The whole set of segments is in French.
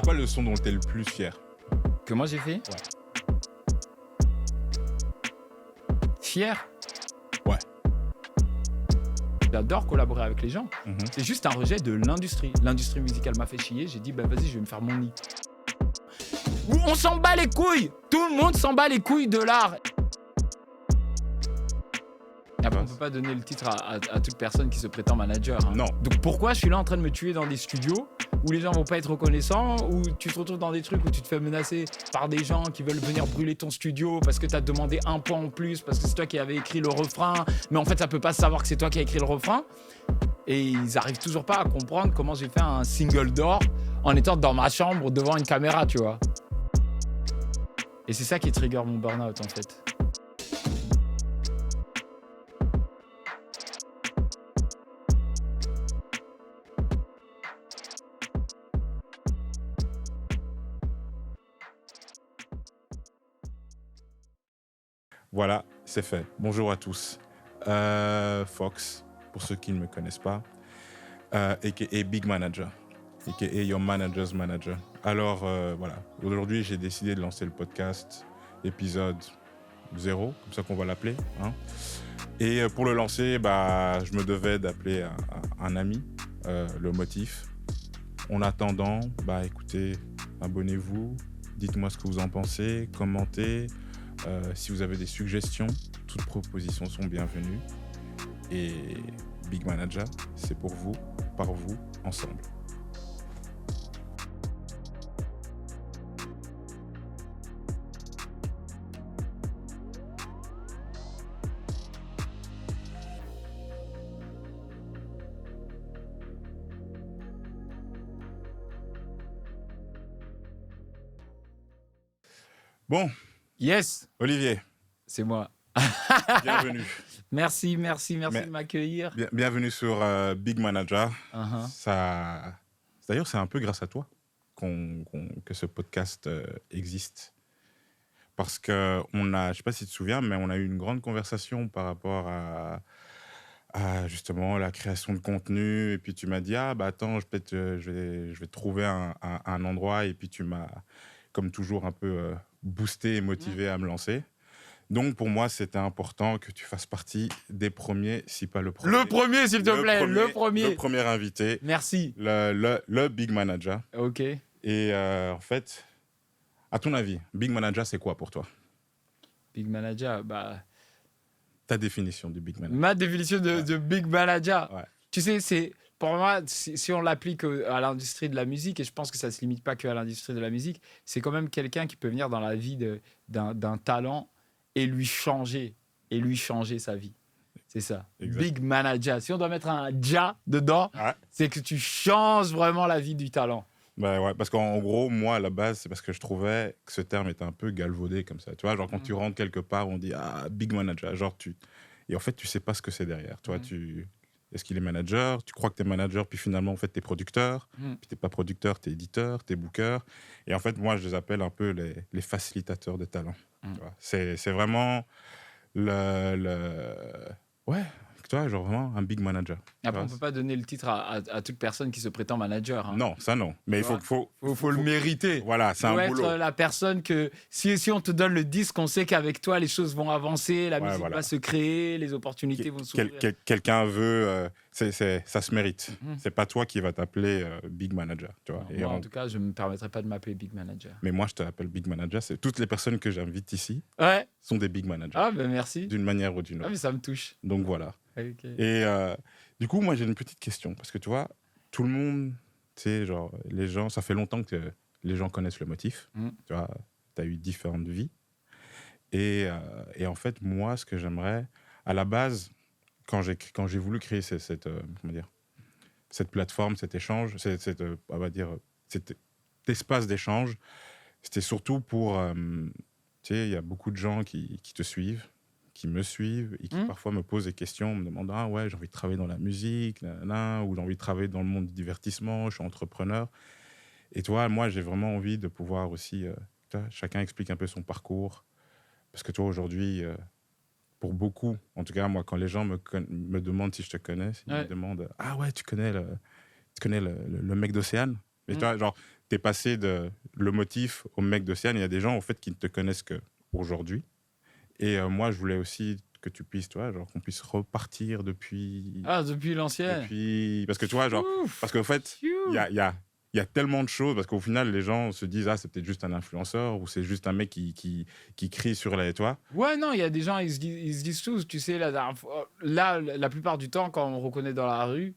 C'est quoi le son dont t'es le plus fier? Que moi j'ai fait? Ouais. Fier? Ouais. J'adore collaborer avec les gens. Mhm. C'est juste un rejet de l'industrie. L'industrie musicale m'a fait chier. J'ai dit, bah vas-y, je vais me faire mon nid. On s'en bat les couilles. Tout le monde s'en bat les couilles de l'art. Et après, on ne peut pas donner le titre à toute personne qui se prétend manager. Hein. Non. Donc pourquoi je suis là en train de me tuer dans des studios où les gens vont pas être reconnaissants, où tu te retrouves dans des trucs où tu te fais menacer par des gens qui veulent venir brûler ton studio parce que tu as demandé un point en plus, parce que c'est toi qui avais écrit le refrain, mais en fait ça peut pas savoir que c'est toi qui as écrit le refrain. Et ils arrivent toujours pas à comprendre comment j'ai fait un single d'or en étant dans ma chambre devant une caméra, tu vois. Et c'est ça qui trigger mon burn-out en fait. Voilà, c'est fait. Bonjour à tous. Fox, pour ceux qui ne me connaissent pas, a.k.a. Big Manager, a.k.a. Your Manager's Manager. Alors, voilà, aujourd'hui, j'ai décidé de lancer le podcast, épisode 0, comme ça qu'on va l'appeler. Hein. Et pour le lancer, je me devais d'appeler un ami, le motif. En attendant, écoutez, abonnez-vous, dites-moi ce que vous en pensez, commentez. Si vous avez des suggestions, toutes propositions sont bienvenues. Et Big Manager, c'est pour vous, par vous, ensemble. Bon, Yes, Olivier, c'est moi. bienvenue. Merci de m'accueillir. Bienvenue sur Big Manager. Uh-huh. D'ailleurs, c'est un peu grâce à toi que ce podcast existe. Parce que je ne sais pas si tu te souviens, mais on a eu une grande conversation par rapport à justement la création de contenu. Et puis tu m'as dit, attends, je vais trouver un endroit. Et puis tu m'as, comme toujours, un peu boosté et motivé à me lancer. Donc, pour moi, c'était important que tu fasses partie des premiers, si pas le premier. Le premier, s'il te plaît, le premier. Le premier invité. Merci. Le Big Manager. Ok. Et en fait, à ton avis, Big Manager, c'est quoi pour toi? Big Manager, Ta définition du Big Manager. ma définition de Big Manager. Ouais. Tu sais, pour moi, si on l'applique à l'industrie de la musique, et je pense que ça ne se limite pas qu'à l'industrie de la musique, c'est quand même quelqu'un qui peut venir dans la vie d'un talent et lui changer sa vie. C'est ça. Exact. Big Manager. Si on doit mettre un « ja » dedans, Ouais. c'est que tu changes vraiment la vie du talent. Ouais, parce qu'en gros, moi, à la base, c'est parce que je trouvais que ce terme était un peu galvaudé comme ça. Tu vois, genre quand tu rentres quelque part, on dit Big Manager. Genre, et en fait, tu sais pas ce que c'est derrière. Tu vois, est-ce qu'il est manager? Tu crois que tu es manager, puis finalement, en fait, tu es producteur. Puis tu n'es pas producteur, tu es éditeur, tu es booker. Et en fait, moi, je les appelle un peu les facilitateurs de talent. Tu vois. C'est vraiment ouais, tu vois, genre vraiment un big manager. Après, on ne peut pas donner le titre à toute personne qui se prétend manager. Hein. Non, ça non. Mais il faut le mériter. Voilà, c'est un boulot. Être la personne que, si on te donne le disque, on sait qu'avec toi, les choses vont avancer, la musique va se créer, les opportunités vont s'ouvrir. Quelqu'un veut, ça se mérite. C'est pas toi qui va t'appeler Big Manager. Tu vois. Moi, en tout cas, je ne me permettrai pas de m'appeler Big Manager. Mais moi, je t'appelle Big Manager. Toutes les personnes que j'invite ici sont des Big Managers. Ah, ben merci. D'une manière ou d'une autre. Ah, mais ça me touche. Donc voilà. Okay. Et du coup, moi, j'ai une petite question. Parce que tu vois, tout le monde, tu sais, genre, les gens, ça fait longtemps que les gens connaissent le motif. Tu vois, tu as eu différentes vies. Et en fait, moi, ce que j'aimerais, à la base, quand j'ai voulu créer cette plateforme, cet échange, cet espace d'échange, c'était surtout pour, tu sais, il y a beaucoup de gens qui te suivent, qui me suivent et qui parfois me posent des questions, me demandant j'ai envie de travailler dans la musique, ou j'ai envie de travailler dans le monde du divertissement, je suis entrepreneur. Et toi, moi, j'ai vraiment envie de pouvoir aussi, chacun explique un peu son parcours, parce que toi, aujourd'hui, pour beaucoup, en tout cas, moi, quand les gens me demandent si je te connais, ils me demandent tu connais le mec d'Océane? Mais toi, genre, t'es passé de le motif au mec d'Océane. Il y a des gens, en fait, qui ne te connaissent qu'aujourd'hui. Et moi, je voulais aussi que tu puisses, tu vois, genre, qu'on puisse repartir depuis... Ah, depuis l'ancien. Parce que, tu vois, genre... Ouf. Parce qu'en fait, il y a tellement de choses, parce qu'au final, les gens se disent, ah, c'est peut-être juste un influenceur, ou c'est juste un mec qui crie sur les... Tu vois. Ouais, non, il y a des gens, ils se disent tous, tu sais, là, la plupart du temps, quand on reconnaît dans la rue,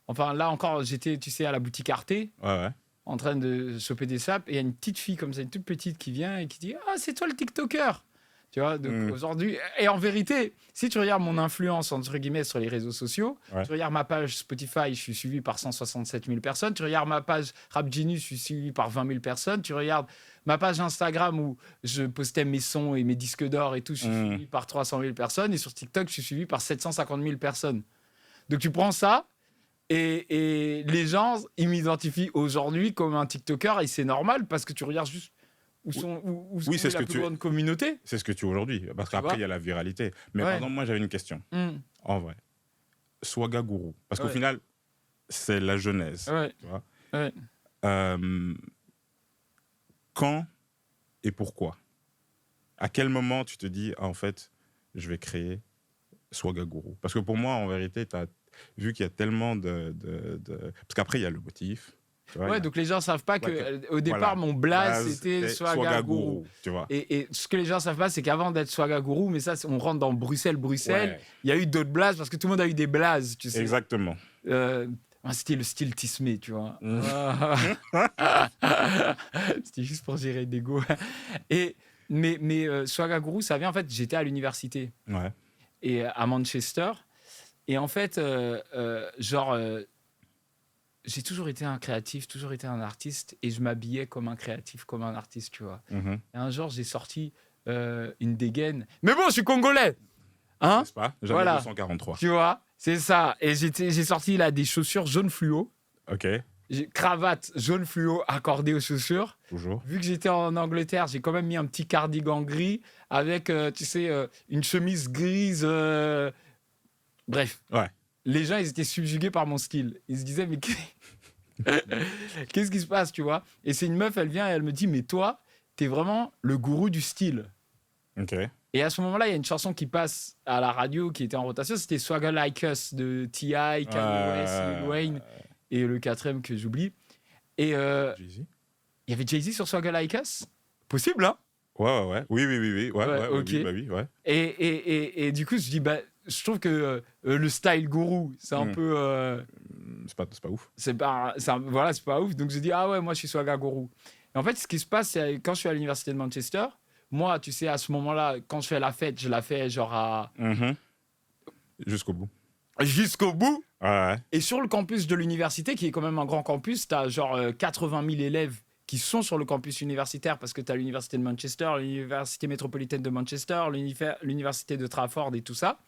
enfin, là encore, j'étais, tu sais, à la boutique Arte, Ouais. en train de choper des sapes, et il y a une petite fille comme ça, une toute petite qui vient et qui dit, ah, c'est toi le TikToker. Tu vois, donc aujourd'hui, et en vérité, si tu regardes mon influence, entre guillemets, sur les réseaux sociaux, tu regardes ma page Spotify, je suis suivi par 167 000 personnes, tu regardes ma page Rap Genius, je suis suivi par 20 000 personnes, tu regardes ma page Instagram où je postais mes sons et mes disques d'or et tout, je suis suivi par 300 000 personnes, et sur TikTok, je suis suivi par 750 000 personnes. Donc tu prends ça, et les gens, ils m'identifient aujourd'hui comme un TikToker, et c'est normal, parce que tu regardes juste où est la plus grande communauté. C'est ce que tu es aujourd'hui, parce qu'après, il y a la viralité. Mais par exemple, moi, j'avais une question. En vrai, Swaga Guru, parce qu'au final, c'est la genèse. Tu vois. Quand et pourquoi? À quel moment tu te dis, ah, en fait, je vais créer Swaga Guru? Parce que pour moi, en vérité, tu as vu qu'il y a tellement de... Parce qu'après, il y a le motif. Ouais, donc les gens ne savent pas qu'au départ, mon blaze, c'était Swaga Guru. Tu vois. Et ce que les gens ne savent pas, c'est qu'avant d'être Swaga Guru, mais ça, on rentre dans Bruxelles, il y a eu d'autres blazes, parce que tout le monde a eu des blazes, tu sais. Exactement. C'était le style Tismé, tu vois. C'était juste pour gérer l'ego. Mais Swaga Guru, ça vient, en fait, j'étais à l'université. Ouais. Et à Manchester. Et en fait, j'ai toujours été un créatif, toujours été un artiste, et je m'habillais comme un créatif, comme un artiste, tu vois. Et un jour, j'ai sorti une dégaine. Mais bon, je suis congolais, hein? N'est-ce pas? J'avais 243. Tu vois, c'est ça. Et j'ai sorti là des chaussures jaune fluo. Ok. Cravate jaune fluo accordée aux chaussures. Toujours. Vu que j'étais en Angleterre, j'ai quand même mis un petit cardigan gris avec, tu sais, une chemise grise. Bref. Ouais. Les gens, ils étaient subjugués par mon style. Ils se disaient, mais qu'est-ce qui se passe, tu vois? Et c'est une meuf, elle vient et elle me dit, mais toi, t'es vraiment le gourou du style. Ok. Et à ce moment-là, il y a une chanson qui passe à la radio qui était en rotation. C'était Swagger Like Us de T.I., Kanye West, Lil Wayne et le quatrième que j'oublie. Et il y avait Jay-Z sur Swagger Like Us? Possible, hein? Ouais. Oui. Ouais, ok. Oui. Et du coup, je dis, je trouve que le style gourou, c'est un peu... c'est pas ouf. C'est pas ouf. Donc, je dis, ah ouais, moi, je suis Swaga Guru. Et en fait, ce qui se passe, c'est quand je suis à l'université de Manchester, moi, tu sais, à ce moment-là, quand je fais la fête, je la fais genre à... Jusqu'au bout. Jusqu'au bout. Ouais. Et sur le campus de l'université, qui est quand même un grand campus, tu as genre 80 000 élèves qui sont sur le campus universitaire, parce que tu as l'université de Manchester, l'université métropolitaine de Manchester, l'université de Trafford et tout ça.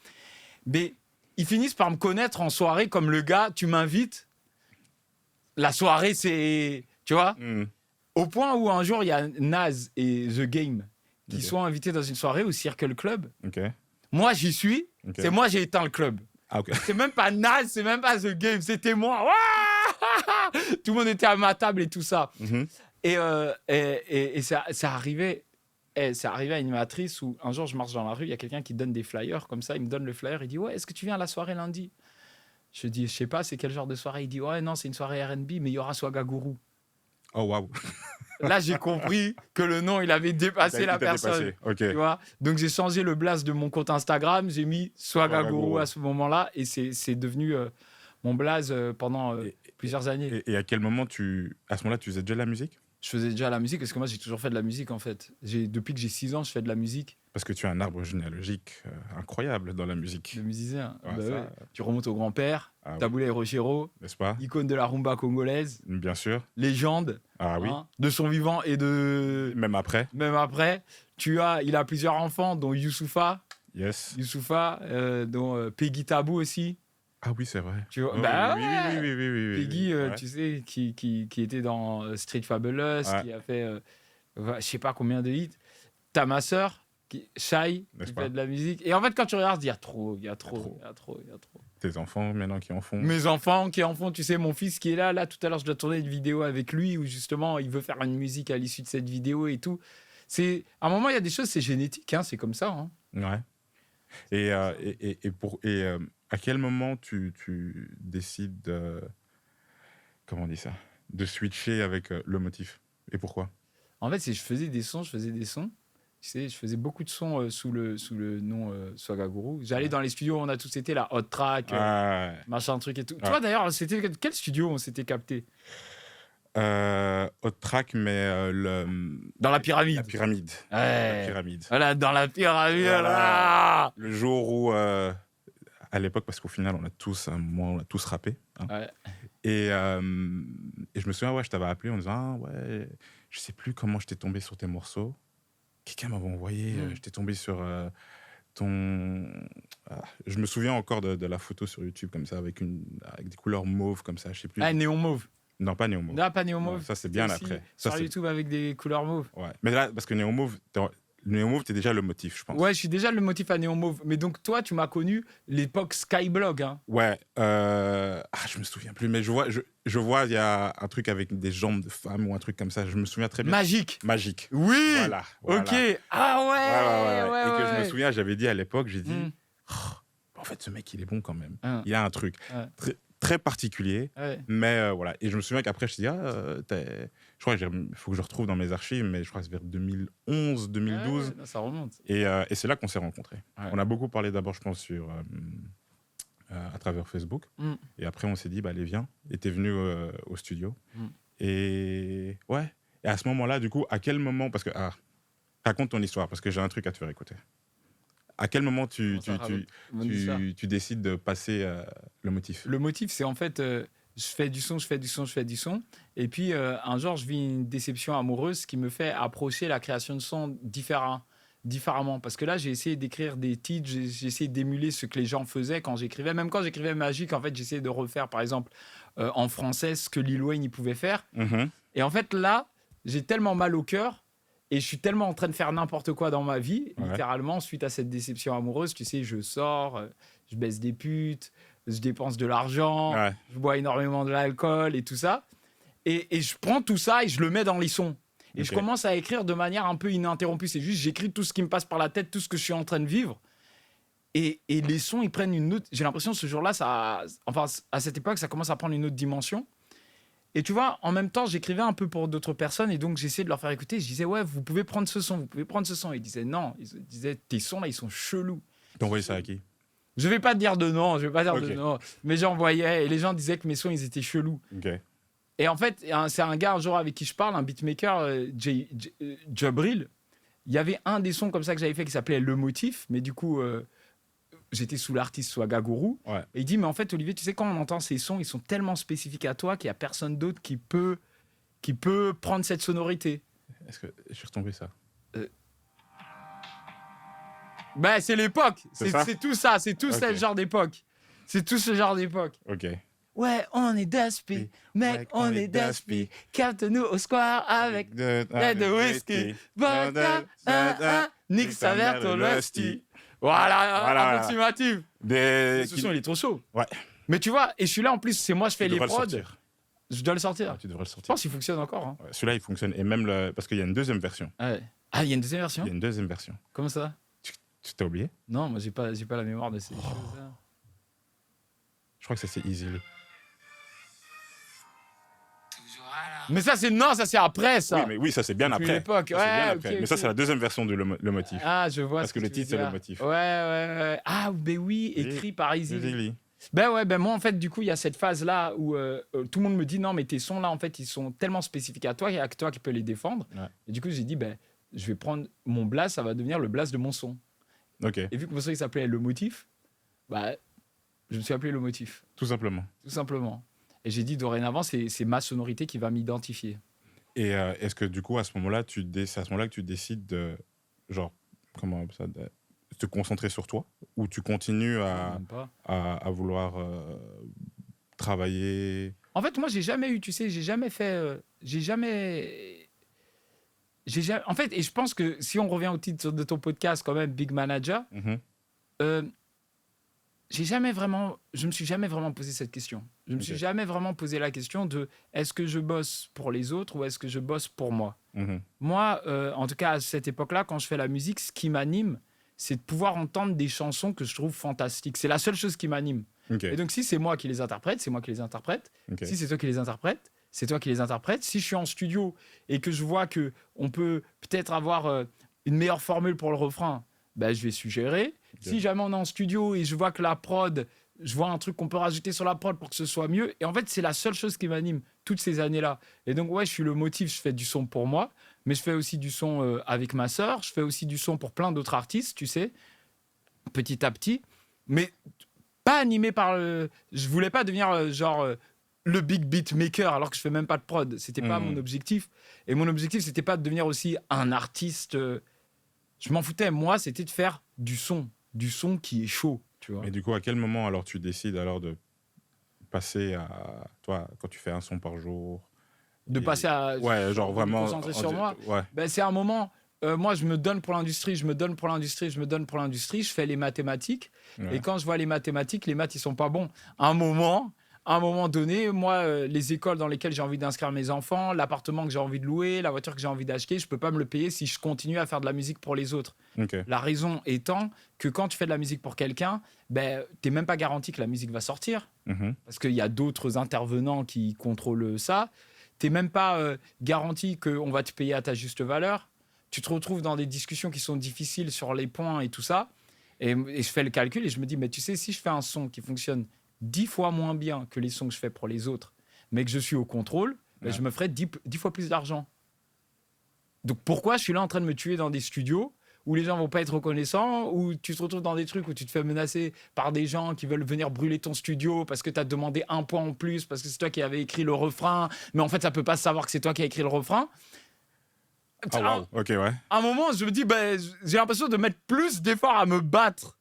Mais ils finissent par me connaître en soirée comme le gars, tu m'invites. La soirée, c'est... Tu vois Au point où un jour, il y a Naz et The Game qui sont invités dans une soirée au Circle Club. Moi, j'y suis. C'est moi, j'ai éteint le club. Ah, okay. C'est même pas Naz, c'est même pas The Game, c'était moi. Tout le monde était à ma table et tout ça. Et ça arrivait... c'est arrivé à une animatrice où un jour je marche dans la rue, il y a quelqu'un qui donne des flyers comme ça, il me donne le flyer, il dit ouais, est-ce que tu viens à la soirée lundi? Je dis je sais pas, c'est quel genre de soirée? Il dit ouais, non, c'est une soirée R&B, mais il y aura Swaga Guru. Oh waouh. Là j'ai compris que le nom il avait dépassé la personne. Okay. Tu vois, donc j'ai changé le blast de mon compte Instagram, j'ai mis Swaga Guru à ce moment-là et c'est devenu mon blaze pendant plusieurs années. Et à quel moment à ce moment-là tu faisais déjà de la musique? Je faisais déjà la musique parce que moi j'ai toujours fait de la musique en fait. Depuis que j'ai 6 ans, je fais de la musique. Parce que tu as un arbre généalogique incroyable dans la musique. Le musicien. Ouais. Tu remontes au grand-père, Taboulé Rochero, n'est-ce pas? Icône de la rumba congolaise. Bien sûr. Légende. Ah oui. De son vivant et de... Même après. Il a plusieurs enfants, dont Youssoufa. Yes. Youssoufa, dont Peggy Tabou aussi. Ah oui, c'est vrai. Tu vois, oui. Peggy, tu sais, qui était dans Street Fabulous, qui a fait je sais pas combien de hits. T'as ma sœur, Shai, qui fait de la musique. Et en fait, quand tu regardes, il y a trop. Tes enfants maintenant qui en font. Mes enfants qui en font, tu sais, mon fils qui est là, tout à l'heure, je dois tourner une vidéo avec lui où justement, il veut faire une musique à l'issue de cette vidéo et tout. À un moment, il y a des choses, c'est génétique, hein, c'est comme ça. Hein. Ouais. À quel moment tu décides comment on dit ça, de switcher avec le motif et pourquoi? En fait, je faisais des sons. Tu sais, je faisais beaucoup de sons sous le nom Swagaguru. J'allais dans les studios où on a tous été, la Hot Track, machin truc et tout. Ouais. Toi, d'ailleurs, c'était quel studio on s'était capté? Hot Track, mais Dans la pyramide. La pyramide. Ouais. La pyramide. Voilà, dans la pyramide. Voilà. Là. Le jour où, à l'époque, parce qu'au final, on a tous rappé. Hein. Ouais. Et je me souviens, ouais, je t'avais appelé en disant, ah ouais, je sais plus comment je t'ai tombé sur tes morceaux. Quelqu'un m'avait envoyé, je t'ai tombé sur ton... je me souviens encore de la photo sur YouTube comme ça, avec des couleurs mauves comme ça, je sais plus. Ah, néon mauve. Non, pas néon mauve. Non, pas néon mauve. Ouais, ça, c'est bien aussi après. Sur Ça, YouTube avec des couleurs mauves. Ouais. Mais là, parce que néon mauve, t'es déjà le motif, je pense. Ouais, je suis déjà le motif à néon mauve. Mais donc, toi, tu m'as connu l'époque Skyblog. Hein. Ouais. Je me souviens plus, mais je vois, il y a un truc avec des jambes de femme ou un truc comme ça. Je me souviens très bien. Magique. Oui. Voilà. Ok. Ah ouais. Et que je me souviens, j'avais dit à l'époque, j'ai dit, en fait, ce mec, il est bon quand même. Il a un truc très particulier. Ouais. Mais voilà. Et je me souviens qu'après, je me suis dit, je crois qu'il faut que je retrouve dans mes archives, mais je crois que c'est vers 2011, 2012. Ouais, ça remonte. Et c'est là qu'on s'est rencontrés. Ouais. On a beaucoup parlé d'abord, je pense, à travers Facebook. Et après, on s'est dit, allez, viens. Et t'es venu au studio. Et ouais. Et à ce moment-là, du coup, à quel moment, parce que, raconte ton histoire, parce que j'ai un truc à te faire écouter. À quel moment tu décides de passer le motif? Le motif, c'est en fait, je fais du son. Et puis, un jour, je vis une déception amoureuse qui me fait approcher la création de son différemment. Parce que là, j'ai essayé d'écrire des titres, j'ai essayé d'émuler ce que les gens faisaient quand j'écrivais. Même quand j'écrivais Magique, en fait, j'essayais de refaire, par exemple, en français, ce que Lil Wayne il pouvait faire. Et en fait, là, j'ai tellement mal au cœur. Et je suis tellement en train de faire n'importe quoi dans ma vie, littéralement, suite à cette déception amoureuse. Tu sais, je sors, je baisse des putes, je dépense de l'argent, je bois énormément de l'alcool et tout ça. Et je prends tout ça et je le mets dans les sons. Et je commence à écrire de manière un peu ininterrompue. C'est juste, j'écris tout ce qui me passe par la tête, tout ce que je suis en train de vivre. Et les sons, ils prennent une autre... J'ai l'impression que ce jour-là, à cette époque, ça commence à prendre une autre dimension. Et tu vois, en même temps, j'écrivais un peu pour d'autres personnes et donc j'essayais de leur faire écouter. Je disais, ouais, vous pouvez prendre ce son. Et ils disaient, non. Ils disaient, tes sons là, ils sont chelous. T'as envoyé ça à qui? Je vais pas te dire de non, de non. Mais j'envoyais et les gens disaient que mes sons, ils étaient chelous. Okay. Et en fait, c'est un gars un jour avec qui je parle, un beatmaker, Jabril. Il y avait un des sons comme ça que j'avais fait qui s'appelait Le Motif. Mais du coup... j'étais sous l'artiste Swagaguru. Et il dit, mais en fait, Olivier, tu sais, quand on entend ces sons, ils sont tellement spécifiques à toi qu'il n'y a personne d'autre qui peut prendre cette sonorité. Est-ce que je suis retombé ça? C'est l'époque. C'est tout ça. C'est tout ce genre d'époque. C'est tout ce genre d'époque. Ok. Ouais, on est d'aspi. Mec, on est d'aspi. Capte-nous au square avec de whisky. Nique sa mère, ton lusty. Voilà, approximative. Ce son, il est trop chaud. Ouais. Mais tu vois, et celui-là, en plus, c'est moi, je fais les prods. Je dois le sortir. Tu devrais le sortir. Je pense qu'il fonctionne encore. Hein. Ouais, celui-là, il fonctionne. Et même parce qu'il y a une deuxième version. Ouais. Ah, il y a une deuxième version? Il y a une deuxième version. Comment ça? Tu t'as oublié? Non, moi, j'ai pas la mémoire de ces choses. Je crois que ça, c'est Easily. Mais ça, c'est après, ça. Oui, ça, c'est bien après. L'époque. Mais ça, c'est la deuxième version de le motif. Ah, je vois. Parce que le titre, c'est Le Motif. Ouais. Ah, ben oui, écrit par Easily. Moi, en fait, du coup, il y a cette phase-là où tout le monde me dit, non, mais tes sons, là, en fait, ils sont tellement spécifiques à toi, il n'y a que toi qui peux les défendre. Ouais. Et du coup, j'ai dit, je vais prendre mon blast, ça va devenir le blast de mon son. Ok. Et vu que mon son, il s'appelait Le Motif, je me suis appelé Le Motif. Tout simplement. Et j'ai dit, dorénavant, c'est ma sonorité qui va m'identifier. Et est-ce que, du coup, à ce moment-là, c'est à ce moment-là que tu décides de, te concentrer sur toi? Ou tu continues à vouloir travailler? En fait, moi, j'ai jamais eu, tu sais, j'ai jamais fait... En fait, et je pense que si on revient au titre de ton podcast, quand même, Big Manager, je me suis jamais vraiment posé cette question. Je me suis Ok. jamais vraiment posé la question de est-ce que je bosse pour les autres ou est-ce que je bosse pour moi. Mhm. Moi, en tout cas à cette époque-là, quand je fais la musique, ce qui m'anime, c'est de pouvoir entendre des chansons que je trouve fantastiques. C'est la seule chose qui m'anime. Ok. Et donc si c'est moi qui les interprète, c'est moi qui les interprète. Ok. Si c'est toi qui les interprète, c'est toi qui les interprète. Si je suis en studio et que je vois que on peut peut-être avoir une meilleure formule pour le refrain, ben, je vais suggérer. Ok. Si jamais on est en studio et je vois que la prod, je vois un truc qu'on peut rajouter sur la prod pour que ce soit mieux. Et en fait, c'est la seule chose qui m'anime toutes ces années-là. Et donc, ouais, je suis le motif, je fais du son pour moi, mais je fais aussi du son avec ma sœur, je fais aussi du son pour plein d'autres artistes, tu sais, petit à petit. Mais pas animé par le... Je voulais pas devenir le big beat maker alors que je fais même pas de prod. C'était pas mon Mhm. objectif. Et mon objectif, c'était pas de devenir aussi un artiste. Je m'en foutais. Moi, c'était de faire du son qui est chaud, tu vois. Mais du coup, à quel moment alors tu décides alors de passer à toi quand tu fais un son par jour? De Et- passer à... Ouais, genre de me vraiment. concentrer sur moi. Ouais. Ben, c'est un moment... moi, je me donne pour l'industrie, je me donne pour l'industrie, je me donne pour l'industrie. Je fais les mathématiques. Ouais. Et quand je vois les mathématiques, les maths, ils sont pas bons. À un moment donné, moi, les écoles dans lesquelles j'ai envie d'inscrire mes enfants, l'appartement que j'ai envie de louer, la voiture que j'ai envie d'acheter, je peux pas me le payer si je continue à faire de la musique pour les autres. Ok. La raison étant que quand tu fais de la musique pour quelqu'un, ben, t'es même pas garanti que la musique va sortir. Mhm. Parce qu'il y a d'autres intervenants qui contrôlent ça. T'es même pas garanti qu'on va te payer à ta juste valeur. Tu te retrouves dans des discussions qui sont difficiles sur les points et tout ça. Et je fais le calcul et je me dis, mais tu sais, si je fais un son qui fonctionne 10 fois moins bien que les sons que je fais pour les autres, mais que je suis au contrôle, ben, Ouais. je me ferai 10 fois plus d'argent. Donc pourquoi je suis là en train de me tuer dans des studios où les gens vont pas être reconnaissants, où tu te retrouves dans des trucs où tu te fais menacer par des gens qui veulent venir brûler ton studio parce que tu as demandé un point en plus, parce que c'est toi qui avais écrit le refrain, mais en fait ça peut pas savoir que c'est toi qui as écrit le refrain. Ah, waouh. Ok, ouais. À un moment, je me dis, ben, j'ai l'impression de mettre plus d'efforts à me battre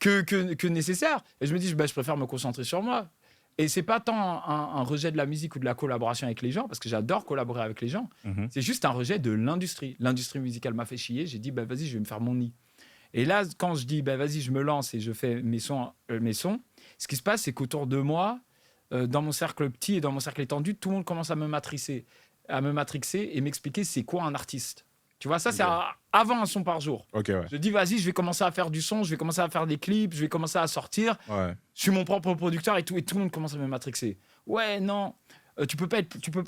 que nécessaire. Et je me dis, ben, je préfère me concentrer sur moi. Et c'est pas tant un rejet de la musique ou de la collaboration avec les gens, parce que j'adore collaborer avec les gens. Mhm. C'est juste un rejet de l'industrie. L'industrie musicale m'a fait chier. J'ai dit, ben, vas-y, je vais me faire mon nid. Et là, quand je dis, ben, vas-y, je me lance et je fais mes sons, ce qui se passe, c'est qu'autour de moi, dans mon cercle petit et dans mon cercle étendu, tout le monde commence à me matrixer et m'expliquer c'est quoi un artiste. Tu vois, ça, c'est Ok. avant un son par jour. Ok, ouais. Je dis, vas-y, je vais commencer à faire du son, je vais commencer à faire des clips, je vais commencer à sortir. Ouais. Je suis mon propre producteur et tout le monde commence à me matrixer. Ouais, non, tu peux pas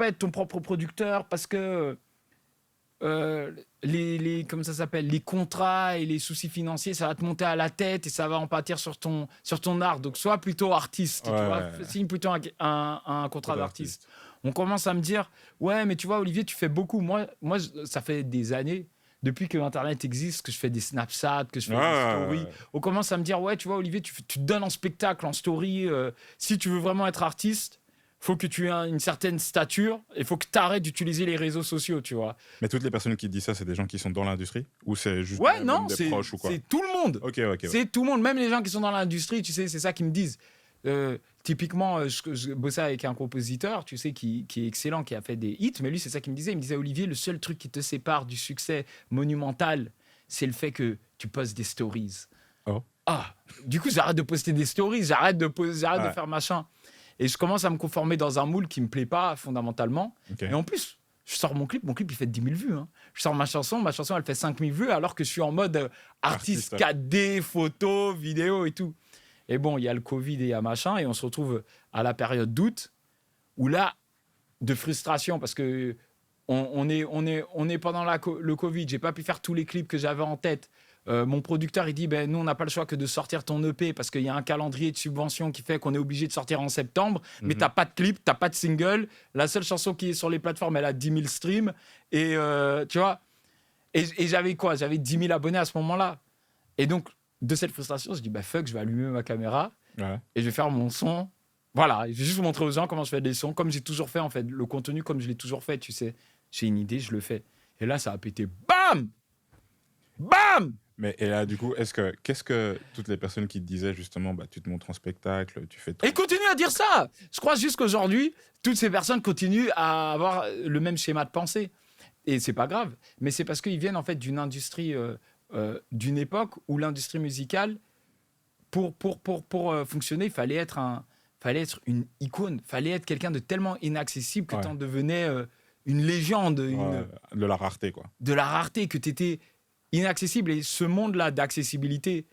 être ton propre producteur parce que comment ça s'appelle, les contrats et les soucis financiers, ça va te monter à la tête et ça va en pâtir sur ton art. Donc, sois plutôt artiste, tu Ouais, vois, ouais. signe plutôt un contrat Trop d'artiste. On commence à me dire, ouais, mais tu vois, Olivier, tu fais beaucoup. Moi, ça fait des années, depuis que Internet existe, que je fais des Snapchats, que je fais des stories. Ouais. On commence à me dire, ouais, tu vois, Olivier, tu te donnes en spectacle, en story. Si tu veux vraiment être artiste, faut que tu aies une certaine stature. Il faut que tu arrêtes d'utiliser les réseaux sociaux, tu vois. Mais toutes les personnes qui disent ça, c'est des gens qui sont dans l'industrie? Ou c'est juste Ouais, même non, des c'est proches ou quoi? tout le monde. Ok, ok. C'est tout le monde, même les gens qui sont dans l'industrie, tu sais, c'est ça qu'ils me disent. Typiquement, je bossais avec un compositeur, tu sais, qui est excellent, qui a fait des hits, mais lui, c'est ça qu'il me disait. Il me disait, Olivier, le seul truc qui te sépare du succès monumental, c'est le fait que tu postes des stories. Oh. Ah, du coup, j'arrête de poster des stories, j'arrête de Ouais. faire machin. Et je commence à me conformer dans un moule qui me plaît pas fondamentalement. Ok. Et en plus, je sors mon clip il fait 10 000 vues. Hein. Je sors ma chanson elle fait 5 000 vues alors que je suis en mode artiste Artiste. 4D, photo, vidéo et tout. Et bon, il y a le Covid et il y a machin, et on se retrouve à la période d'août où là, de frustration parce que on est pendant le Covid, j'ai pas pu faire tous les clips que j'avais en tête. Mon producteur, il dit, ben, nous, on n'a pas le choix que de sortir ton EP parce qu'il y a un calendrier de subvention qui fait qu'on est obligé de sortir en septembre, mais t'as pas de clip, t'as pas de single. La seule chanson qui est sur les plateformes, elle a 10 000 streams. Et tu vois, et j'avais quoi? J'avais 10 000 abonnés à ce moment-là. Et donc, de cette frustration, je dis, bah fuck, je vais allumer ma caméra Ouais. et je vais faire mon son. Voilà, je vais juste montrer aux gens comment je fais des sons, comme j'ai toujours fait en fait, le contenu comme je l'ai toujours fait, tu sais. J'ai une idée, je le fais. Et là, ça a pété. Bam! Bam! Mais et là, du coup, qu'est-ce que toutes les personnes qui te disaient justement, bah, tu te montres en spectacle, tu fais. Et continue à dire ça. Je crois juste qu'aujourd'hui, toutes ces personnes continuent à avoir le même schéma de pensée. Et c'est pas grave. Mais c'est parce qu'ils viennent en fait d'une industrie, d'une époque où l'industrie musicale pour fonctionner, il fallait être une icône. Il fallait être quelqu'un de tellement inaccessible que Ouais. tu en devenais une légende, De la rareté, quoi. de la rareté, que tu étais inaccessible. Et ce monde-là d'accessibilité,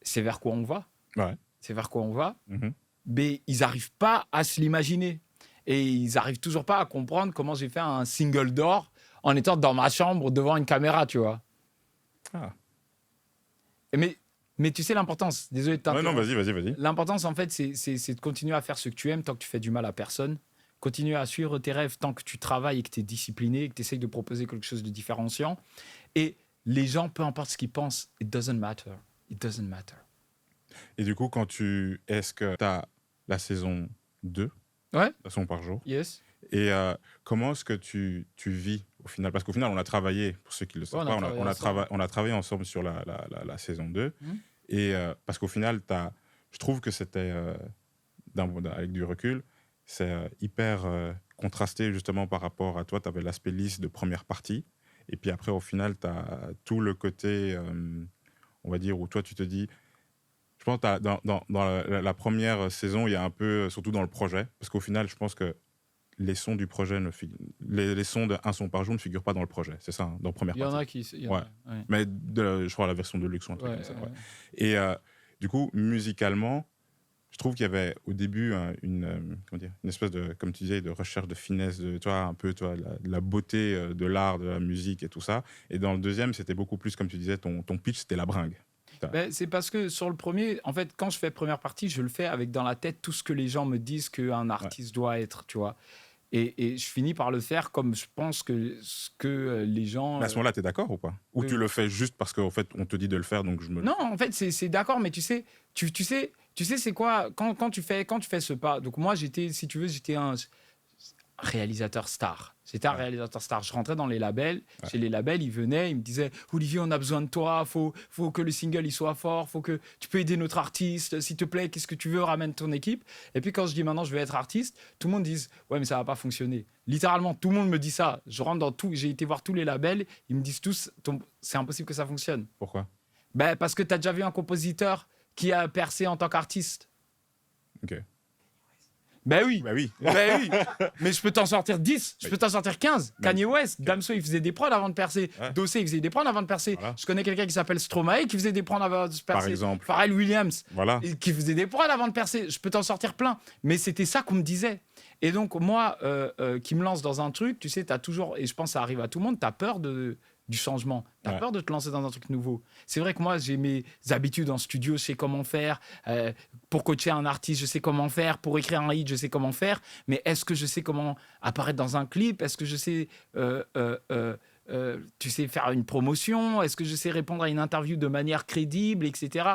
c'est vers quoi on va. Ouais. C'est vers quoi on va. Mhm. Mais ils n'arrivent pas à se l'imaginer. Et ils n'arrivent toujours pas à comprendre comment j'ai fait un single d'or en étant dans ma chambre devant une caméra, tu vois. Ah. Mais tu sais l'importance, désolé de Ouais, non, t'interrompre. vas-y. L'importance, en fait, c'est de continuer à faire ce que tu aimes tant que tu fais du mal à personne. Continuer à suivre tes rêves tant que tu travailles et que tu es discipliné et que tu essayes de proposer quelque chose de différenciant. Et les gens, peu importe ce qu'ils pensent, it doesn't matter. It doesn't matter. Et du coup, est-ce que tu as la saison 2, Ouais, façon par jour, yes. et comment est-ce que tu vis au final? Parce qu'au final, on a travaillé, pour ceux qui ne le savent Ouais, pas, on a travaillé ensemble sur la saison 2. Mhm. Et parce qu'au final, je trouve que c'était, avec du recul, c'est hyper contrasté justement par rapport à toi. Tu avais l'aspect lisse de première partie. Et puis après, au final, tu as tout le côté, on va dire, où toi, tu te dis... Je pense que dans la première saison, il y a un peu, surtout dans le projet, parce qu'au final, je pense que les sons du projet, les sons de un son par jour ne figurent pas dans le projet. C'est ça, hein, dans la première Il y en partie. a qui... il y en a, ouais. Mais je crois la version de luxe ou un truc Ouais, comme ça. ouais. Ouais. Et du coup, musicalement, je trouve qu'il y avait au début comment dire, une espèce de, comme tu disais, de recherche de finesse, de, tu vois, un peu de la beauté de l'art, de la musique et tout ça. Et dans le deuxième, c'était beaucoup plus, comme tu disais, ton pitch, c'était la bringue. Ben, c'est parce que sur le premier, en fait, quand je fais première partie, je le fais avec dans la tête tout ce que les gens me disent qu'un artiste doit être, tu vois. Et je finis par le faire comme je pense que ce que les gens... Mais à ce moment-là, tu es d'accord ou pas? Ou tu le fais juste parce qu'en fait, on te dit de le faire, donc je me... Non, en fait, c'est d'accord, mais tu sais, c'est quoi quand tu fais ce pas. Donc moi, si tu veux, j'étais un réalisateur star. J'étais un réalisateur star. Je rentrais dans les labels. Ouais. Chez les labels, ils venaient, ils me disaient Olivier, on a besoin de toi. Faut que le single il soit fort. Faut que tu peux aider notre artiste. S'il te plaît, qu'est-ce que tu veux, ramène ton équipe. Et puis quand je dis maintenant je vais être artiste, tout le monde dit ouais mais ça va pas fonctionner. Littéralement, tout le monde me dit ça. Je rentre dans tout. J'ai été voir tous les labels. Ils me disent tous c'est impossible que ça fonctionne. Pourquoi? Ben, parce que tu as déjà vu un compositeur qui a percé en tant qu'artiste. Ok. Ben oui. Bah oui. Ben oui. Mais je peux t'en sortir 10, je peux t'en sortir 15. Kanye West, Damso, il faisait des prods avant de percer. Ouais. Dossé, il faisait des prods avant de percer. Voilà. Je connais quelqu'un qui s'appelle Stromae qui faisait des prods avant de percer. Par exemple. Pharrell Williams, Voilà. qui faisait des prods avant de percer. Je peux t'en sortir plein. Mais c'était ça qu'on me disait. Et donc, moi, qui me lance dans un truc, tu sais, tu as toujours, et je pense que ça arrive à tout le monde, tu as peur du changement. Tu as Ouais. peur de te lancer dans un truc nouveau. C'est vrai que moi, j'ai mes habitudes en studio, je sais comment faire. Pour coacher un artiste, je sais comment faire. Pour écrire un hit, je sais comment faire. Mais est-ce que je sais comment apparaître dans un clip? Est-ce que je sais, tu sais, faire une promotion? Est-ce que je sais répondre à une interview de manière crédible, etc.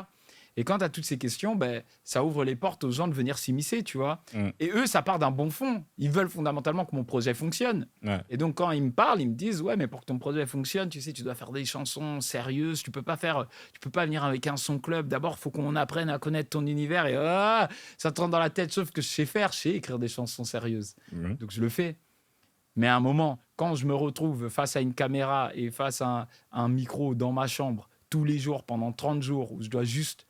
Et quand tu as toutes ces questions, ben, ça ouvre les portes aux gens de venir s'immiscer, tu vois. Mm. Et eux, ça part d'un bon fond. Ils veulent fondamentalement que mon projet fonctionne. Ouais. Et donc, quand ils me parlent, ils me disent ouais, mais pour que ton projet fonctionne, tu sais, tu dois faire des chansons sérieuses. Tu peux pas venir avec un son club. D'abord, faut qu'on apprenne à connaître ton univers. Et ça te rentre dans la tête. Sauf que je sais écrire des chansons sérieuses. Mhm. Donc, je le fais. Mais à un moment, quand je me retrouve face à une caméra et face à un micro dans ma chambre tous les jours pendant 30 jours où je dois juste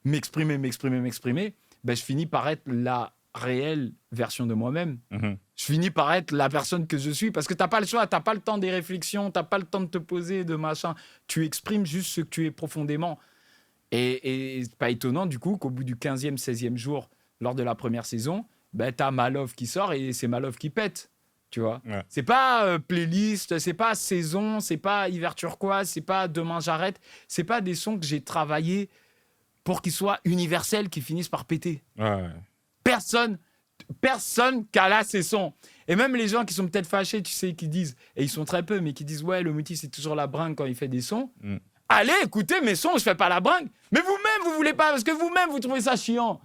m'exprimer, ben je finis par être la réelle version de moi-même. Mhm. Je finis par être la personne que je suis parce que t'as pas le choix, t'as pas le temps des réflexions, t'as pas le temps de te poser, de machin. Tu exprimes juste ce que tu es profondément. Et c'est pas étonnant du coup qu'au bout du 15e, 16e jour, lors de la première saison, ben t'as Ma Love qui sort et c'est Ma Love qui pète. Tu vois, Ouais. c'est pas playlist, c'est pas saison, c'est pas hiver turquoise, c'est pas demain j'arrête, c'est pas des sons que j'ai travaillés pour qu'ils soient universels, qu'ils finissent par péter. Ouais. Personne cala ces sons. Et même les gens qui sont peut-être fâchés, tu sais, qui disent, et ils sont très peu, mais qui disent ouais, le Mouti c'est toujours la bringue quand il fait des sons. Mm. Allez, écoutez mes sons, je fais pas la bringue. Mais vous-même, vous voulez pas, parce que vous-même, vous trouvez ça chiant.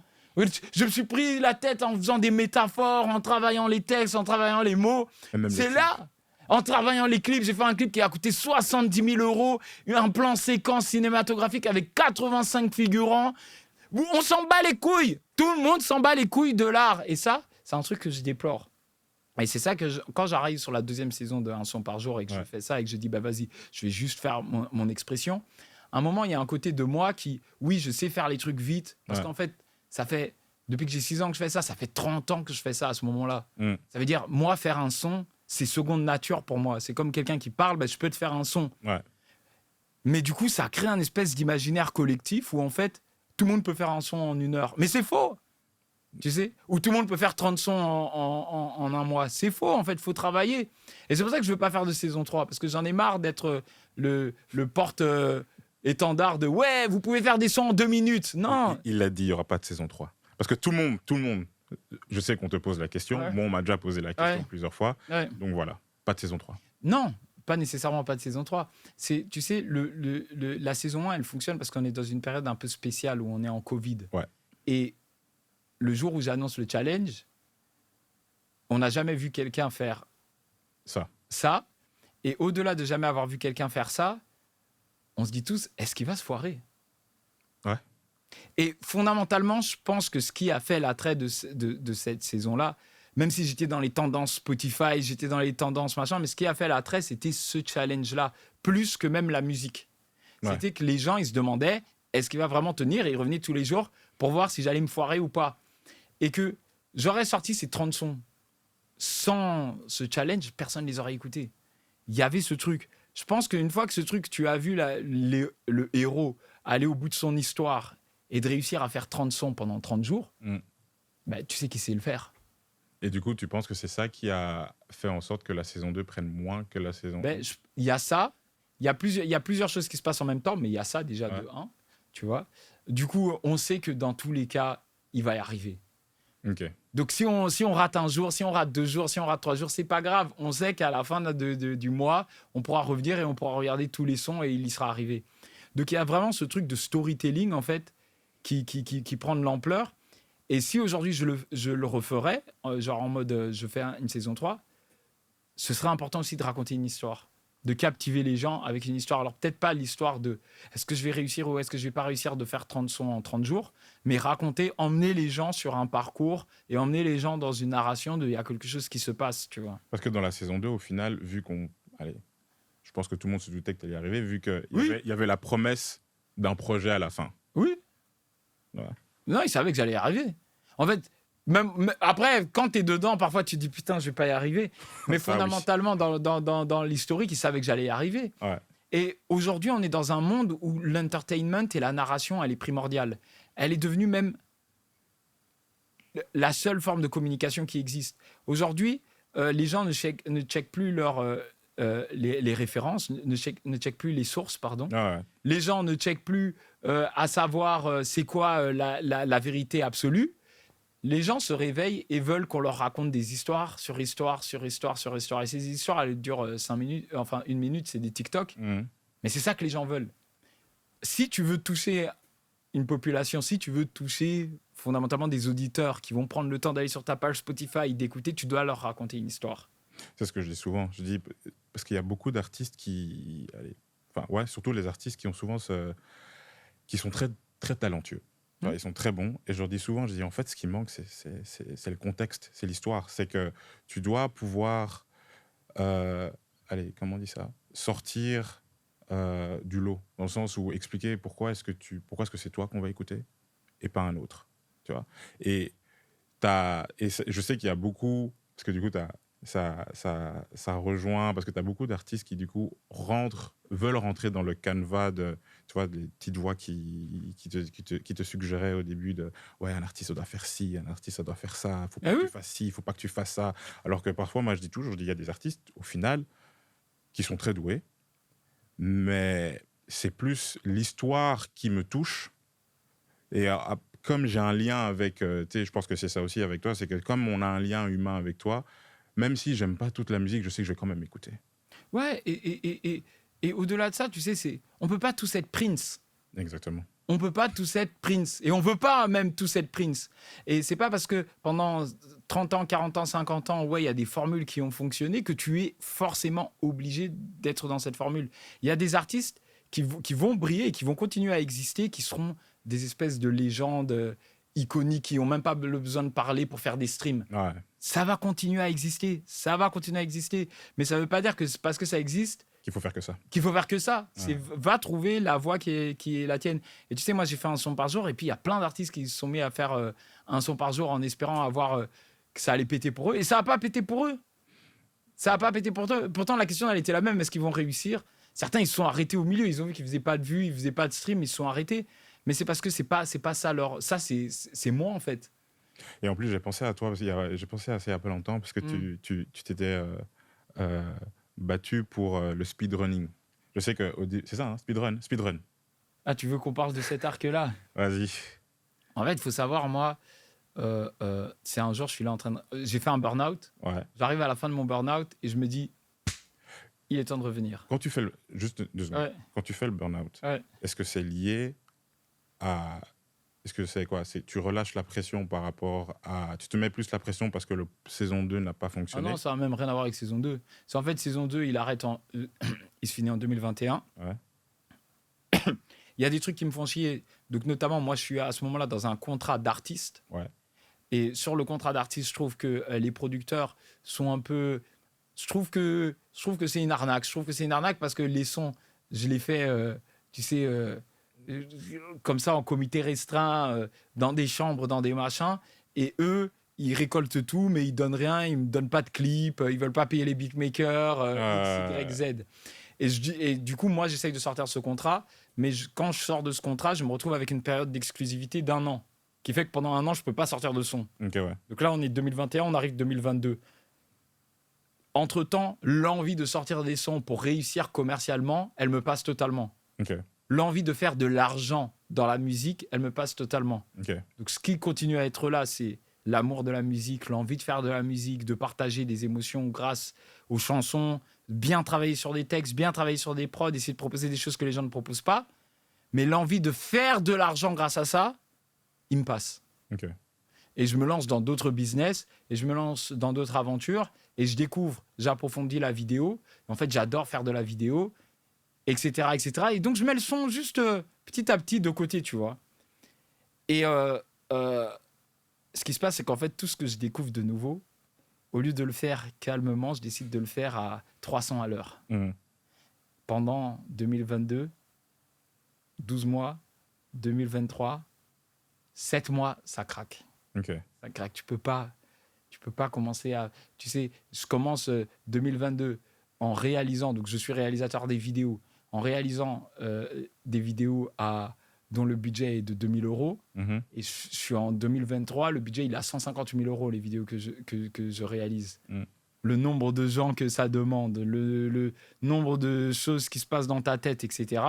Je me suis pris la tête en faisant des métaphores, en travaillant les textes, en travaillant les mots. Et même C'est les là, en travaillant les clips, j'ai fait un clip qui a coûté 70 000 €, un plan séquence cinématographique avec 85 figurants. On s'en bat les couilles. Tout le monde s'en bat les couilles de l'art. Et ça, c'est un truc que je déplore. Et c'est ça que quand j'arrive sur la deuxième saison de Un son par jour et que je fais ça et que je dis bah vas-y, je vais juste faire mon expression. à un moment, il y a un côté de moi qui, oui, je sais faire les trucs vite. Parce Ouais. qu'en fait, depuis que j'ai 6 ans que je fais ça fait 30 ans que je fais ça à ce moment-là. Ça veut dire, moi, faire un son, c'est seconde nature pour moi. C'est comme quelqu'un qui parle, je peux te faire un son. Ouais. Mais du coup, ça crée un espèce d'imaginaire collectif où, en fait, tout le monde peut faire un son en 1 heure. Mais c'est faux, tu sais. Ou tout le monde peut faire 30 sons en 1 mois. C'est faux, en fait, il faut travailler. Et c'est pour ça que je ne veux pas faire de saison 3, parce que j'en ai marre d'être le porte-étendard de « Ouais, vous pouvez faire des sons en 2 minutes ». Non. Il a dit, il n'y aura pas de saison 3. Parce que tout le monde, je sais qu'on te pose la question. Ouais. Moi, on m'a déjà posé la question Ouais. plusieurs fois. Ouais. Donc voilà, pas de saison 3. Non, pas nécessairement pas de saison 3. Tu sais, la saison 1, elle fonctionne parce qu'on est dans une période un peu spéciale où on est en Covid. Ouais. Et le jour où j'annonce le challenge, on n'a jamais vu quelqu'un faire ça. Et au-delà de jamais avoir vu quelqu'un faire ça, on se dit tous, est-ce qu'il va se foirer ? Ouais. Et fondamentalement, je pense que ce qui a fait l'attrait de cette saison-là, même si j'étais dans les tendances Spotify, j'étais dans les tendances machin, mais ce qui a fait l'attrait, c'était ce challenge-là, plus que même la musique. Ouais. C'était que les gens, ils se demandaient, est-ce qu'il va vraiment tenir ? Et ils revenaient tous les jours pour voir si j'allais me foirer ou pas. Et que j'aurais sorti ces 30 sons sans ce challenge, personne ne les aurait écoutés. Il y avait ce truc. Je pense qu'une fois que ce truc, tu as vu le héros aller au bout de son histoire et de réussir à faire 30 sons pendant 30 jours, tu sais qu'il sait le faire. Et du coup, tu penses que c'est ça qui a fait en sorte que la saison 2 prenne moins que la saison 1 ? Il y a ça. Il y a plusieurs choses qui se passent en même temps, mais il y a ça déjà de 1, tu vois. Du coup, on sait que dans tous les cas, il va y arriver. Ok. Donc, si on rate un jour, si on rate 2 jours, si on rate 3 jours, c'est pas grave. On sait qu'à la fin du mois, on pourra revenir et on pourra regarder tous les sons et il y sera arrivé. Donc, il y a vraiment ce truc de storytelling, en fait, qui prend de l'ampleur. Et si aujourd'hui, je le referais, genre en mode je fais une saison 3, ce serait important aussi de raconter une histoire, de captiver les gens avec une histoire. Alors, peut-être pas l'histoire de est-ce que je vais réussir ou est-ce que je vais pas réussir de faire 30 sons en 30 jours, mais emmener les gens sur un parcours et emmener les gens dans une narration de il y a quelque chose qui se passe, tu vois. Parce que dans la saison 2, au final, vu qu'on... Allez, je pense que tout le monde se doutait que tu allais y arriver, vu qu'il y avait la promesse d'un projet à la fin. Oui. Ouais. Non, ils savaient que j'allais y arriver. En fait, même après, quand tu es dedans, parfois tu te dis putain, je vais pas y arriver. Mais fondamentalement, dans l'historique, ils savaient que j'allais y arriver. Ouais. Et aujourd'hui, on est dans un monde où l'entertainment et la narration, elle est primordiale. Elle est devenue même la seule forme de communication qui existe. Aujourd'hui, les gens ne checkent plus les références, ne checkent plus les sources, pardon. Ah ouais. Les gens ne checkent plus à savoir c'est quoi la vérité absolue. Les gens se réveillent et veulent qu'on leur raconte des histoires sur histoire, sur histoire, sur histoire. Et ces histoires, elles durent 5 minutes, enfin 1 minute, c'est des TikTok. Mais c'est ça que les gens veulent. Si tu veux toucher une population, si tu veux toucher fondamentalement des auditeurs qui vont prendre le temps d'aller sur ta page Spotify, d'écouter, tu dois leur raconter une histoire. C'est ce que je dis souvent. Je dis, parce qu'il y a beaucoup d'artistes qui... surtout les artistes qui ont souvent qui sont très, très talentueux. Ils sont très bons. Et je leur dis souvent, en fait, ce qui manque, c'est le contexte, c'est l'histoire. C'est que tu dois pouvoir, comment on dit ça ? Sortir du lot. Dans le sens où expliquer pourquoi est-ce que c'est toi qu'on va écouter et pas un autre. Tu vois ? Et je sais qu'il y a beaucoup... Parce que du coup, ça rejoint... Parce que tu as beaucoup d'artistes qui, du coup, veulent rentrer dans le canevas de... Tu vois, des petites voix qui te suggéraient au début de « Ouais, un artiste, ça doit faire ci, un artiste, ça doit faire ça. Il ne faut pas que tu fasses ci, il ne faut pas que tu fasses ça. » Alors que parfois, moi, je dis il y a des artistes, au final, qui sont très doués, mais c'est plus l'histoire qui me touche. Et comme j'ai un lien avec... je pense que c'est ça aussi avec toi, c'est que comme on a un lien humain avec toi, même si j'aime pas toute la musique, je sais que je vais quand même écouter. Ouais, et au-delà de ça, tu sais, on peut pas tous être Prince. Exactement. On peut pas tous être Prince. Et on veut pas même tous être Prince. Et c'est pas parce que pendant 30 ans, 40 ans, 50 ans, il y a des formules qui ont fonctionné que tu es forcément obligé d'être dans cette formule. Il y a des artistes qui vont briller et qui vont continuer à exister, qui seront des espèces de légendes iconiques qui n'ont même pas besoin de parler pour faire des streams. Ouais. Ça va continuer à exister. Mais ça veut pas dire que parce que ça existe, Qu'il faut faire que ça. Qu'il faut faire que ça. Ouais. C'est va trouver la voix qui est la tienne. Et tu sais, moi, j'ai fait un son par jour. Et puis, il y a plein d'artistes qui se sont mis à faire un son par jour en espérant avoir que ça allait péter pour eux. Et ça n'a pas pété pour eux. Ça n'a pas pété pour eux. Pourtant, la question, elle était la même. Est-ce qu'ils vont réussir? Certains, ils se sont arrêtés au milieu. Ils ont vu qu'ils ne faisaient pas de vues, ils ne faisaient pas de stream. Ils se sont arrêtés. Mais c'est parce que c'est pas ça leur... Ça, c'est moi, en fait. Et en plus, j'ai pensé à toi, parce j'ai pensé à ça il y a pas longtemps, parce que tu t'étais battu pour le speedrunning. Je sais que c'est ça, hein, speedrun. Ah, tu veux qu'on parle de cet arc-là? Vas-y. En fait, il faut savoir, moi, c'est un jour, je suis là en train de... J'ai fait un burn-out. Ouais. J'arrive à la fin de mon burn-out et je me dis, il est temps de revenir. Quand tu fais juste 2 secondes. Ouais. Quand tu fais le burn-out, Ouais. est-ce que c'est lié à... Est-ce que c'est quoi? Tu relâches la pression par rapport à... Tu te mets plus la pression parce que le saison 2 n'a pas Ah fonctionné? non, ça n'a même rien à voir avec saison 2. C'est en fait, saison 2, il arrête il se finit en 2021. Ouais. Il y a des trucs qui me font chier. Donc, notamment, moi, je suis à ce moment-là dans un contrat d'artiste. Ouais. Et sur le contrat d'artiste, je trouve que les producteurs sont un peu... Je trouve que c'est une arnaque. Je trouve que c'est une arnaque parce que les sons, je les fais, tu sais, comme ça, en comité restreint, dans des chambres, dans des machins. Et eux, ils récoltent tout, mais ils donnent rien. Ils me donnent pas de clip. Ils veulent pas payer les beatmakers, X, Y, Z. Et du coup, moi, j'essaye de sortir de ce contrat. Mais quand je sors de ce contrat, je me retrouve avec une période d'exclusivité d'1 an. Qui fait que pendant 1 an, je peux pas sortir de son. Ok, ouais. Donc là, on est 2021, on arrive 2022. Entre-temps, l'envie de sortir des sons pour réussir commercialement, elle me passe totalement. Ok. L'envie de faire de l'argent dans la musique, elle me passe totalement. Ok. Donc ce qui continue à être là, c'est l'amour de la musique, l'envie de faire de la musique, de partager des émotions grâce aux chansons, bien travailler sur des textes, bien travailler sur des prods, essayer de proposer des choses que les gens ne proposent pas. Mais l'envie de faire de l'argent grâce à ça, il me passe. Ok. Et je me lance dans d'autres business, et je me lance dans d'autres aventures, et je découvre, j'approfondis la vidéo. En fait, j'adore faire de la vidéo, etc., etc. Et donc, je mets le son juste petit à petit de côté, tu vois. Et ce qui se passe, c'est qu'en fait, tout ce que je découvre de nouveau, au lieu de le faire calmement, je décide de le faire à 300 à l'heure. Mhm. Pendant 2022, 12 mois, 2023, 7 mois, ça craque. Ok. Ça craque. Tu peux pas commencer à... Tu sais, je commence 2022 en réalisant, donc je suis réalisateur des vidéos, en réalisant des vidéos dont le budget est de 2 000 €. Mhm. Et je suis en 2023, le budget, il est à 150 000 € les vidéos que je réalise. Mm. Le nombre de gens que ça demande, le nombre de choses qui se passent dans ta tête, etc.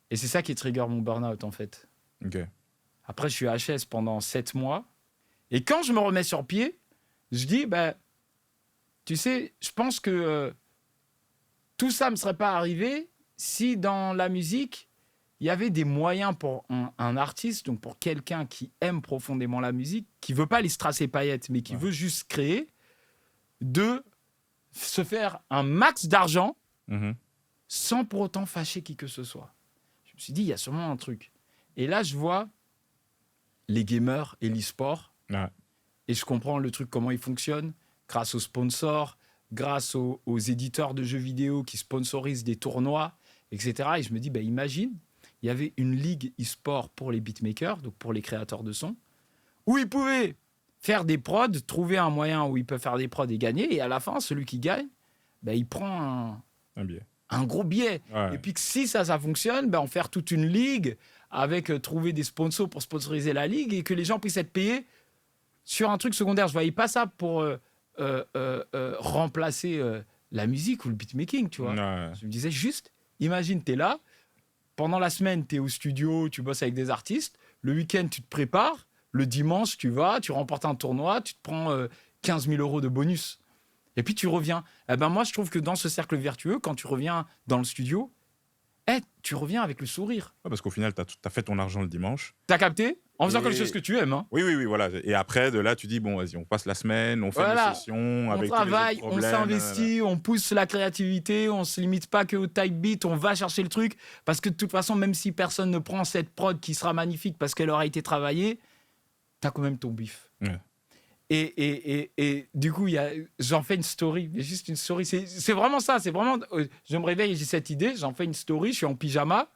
Et c'est ça qui trigger mon burn-out, en fait. Ok. Après, je suis HS pendant 7 mois. Et quand je me remets sur pied, je dis, tu sais, je pense que tout ça ne me serait pas arrivé si dans la musique, il y avait des moyens pour un artiste, donc pour quelqu'un qui aime profondément la musique, qui ne veut pas les strass et paillettes, mais qui veut juste créer, de se faire un max d'argent Mhm. sans pour autant fâcher qui que ce soit. Je me suis dit, il y a sûrement un truc. Et là, je vois les gamers et l'e-sport, Ouais. et je comprends le truc, comment il fonctionne, grâce aux sponsors, grâce aux éditeurs de jeux vidéo qui sponsorisent des tournois, etc. Et je me dis, imagine, il y avait une ligue e-sport pour les beatmakers, donc pour les créateurs de sons, où ils pouvaient faire des prods, trouver un moyen où ils peuvent faire des prods et gagner, et à la fin, celui qui gagne, il prend Un billet. un gros billet. Ouais. Et puis que si ça fonctionne, on faire toute une ligue avec trouver des sponsors pour sponsoriser la ligue et que les gens puissent être payés sur un truc secondaire. Je voyais pas ça pour remplacer la musique ou le beatmaking, tu vois. Ouais. Je me disais juste, imagine, tu es là, pendant la semaine, tu es au studio, tu bosses avec des artistes, le week-end, tu te prépares, le dimanche, tu vas, tu remportes un tournoi, tu te prends 15 000 € de bonus. Et puis tu reviens. Moi, je trouve que dans ce cercle vertueux, quand tu reviens dans le studio, tu reviens avec le sourire. Ouais, parce qu'au final, tu as fait ton argent le dimanche. T'as capté? En faisant Et- quelque chose que tu aimes. Hein. Oui, voilà. Et après, de là, tu dis, bon, vas-y, on passe la semaine, on fait Voilà. une session On avec travaille, tous les autres on problèmes, s'investit, on pousse la créativité, on se limite pas que au type beat, on va chercher le truc. Parce que de toute façon, même si personne ne prend cette prod qui sera magnifique parce qu'elle aura été travaillée, t'as quand même ton bif. Ouais. Et du coup, j'en fais une story, mais juste une story. C'est vraiment ça. C'est vraiment. Je me réveille, j'ai cette idée, j'en fais une story, je suis en pyjama.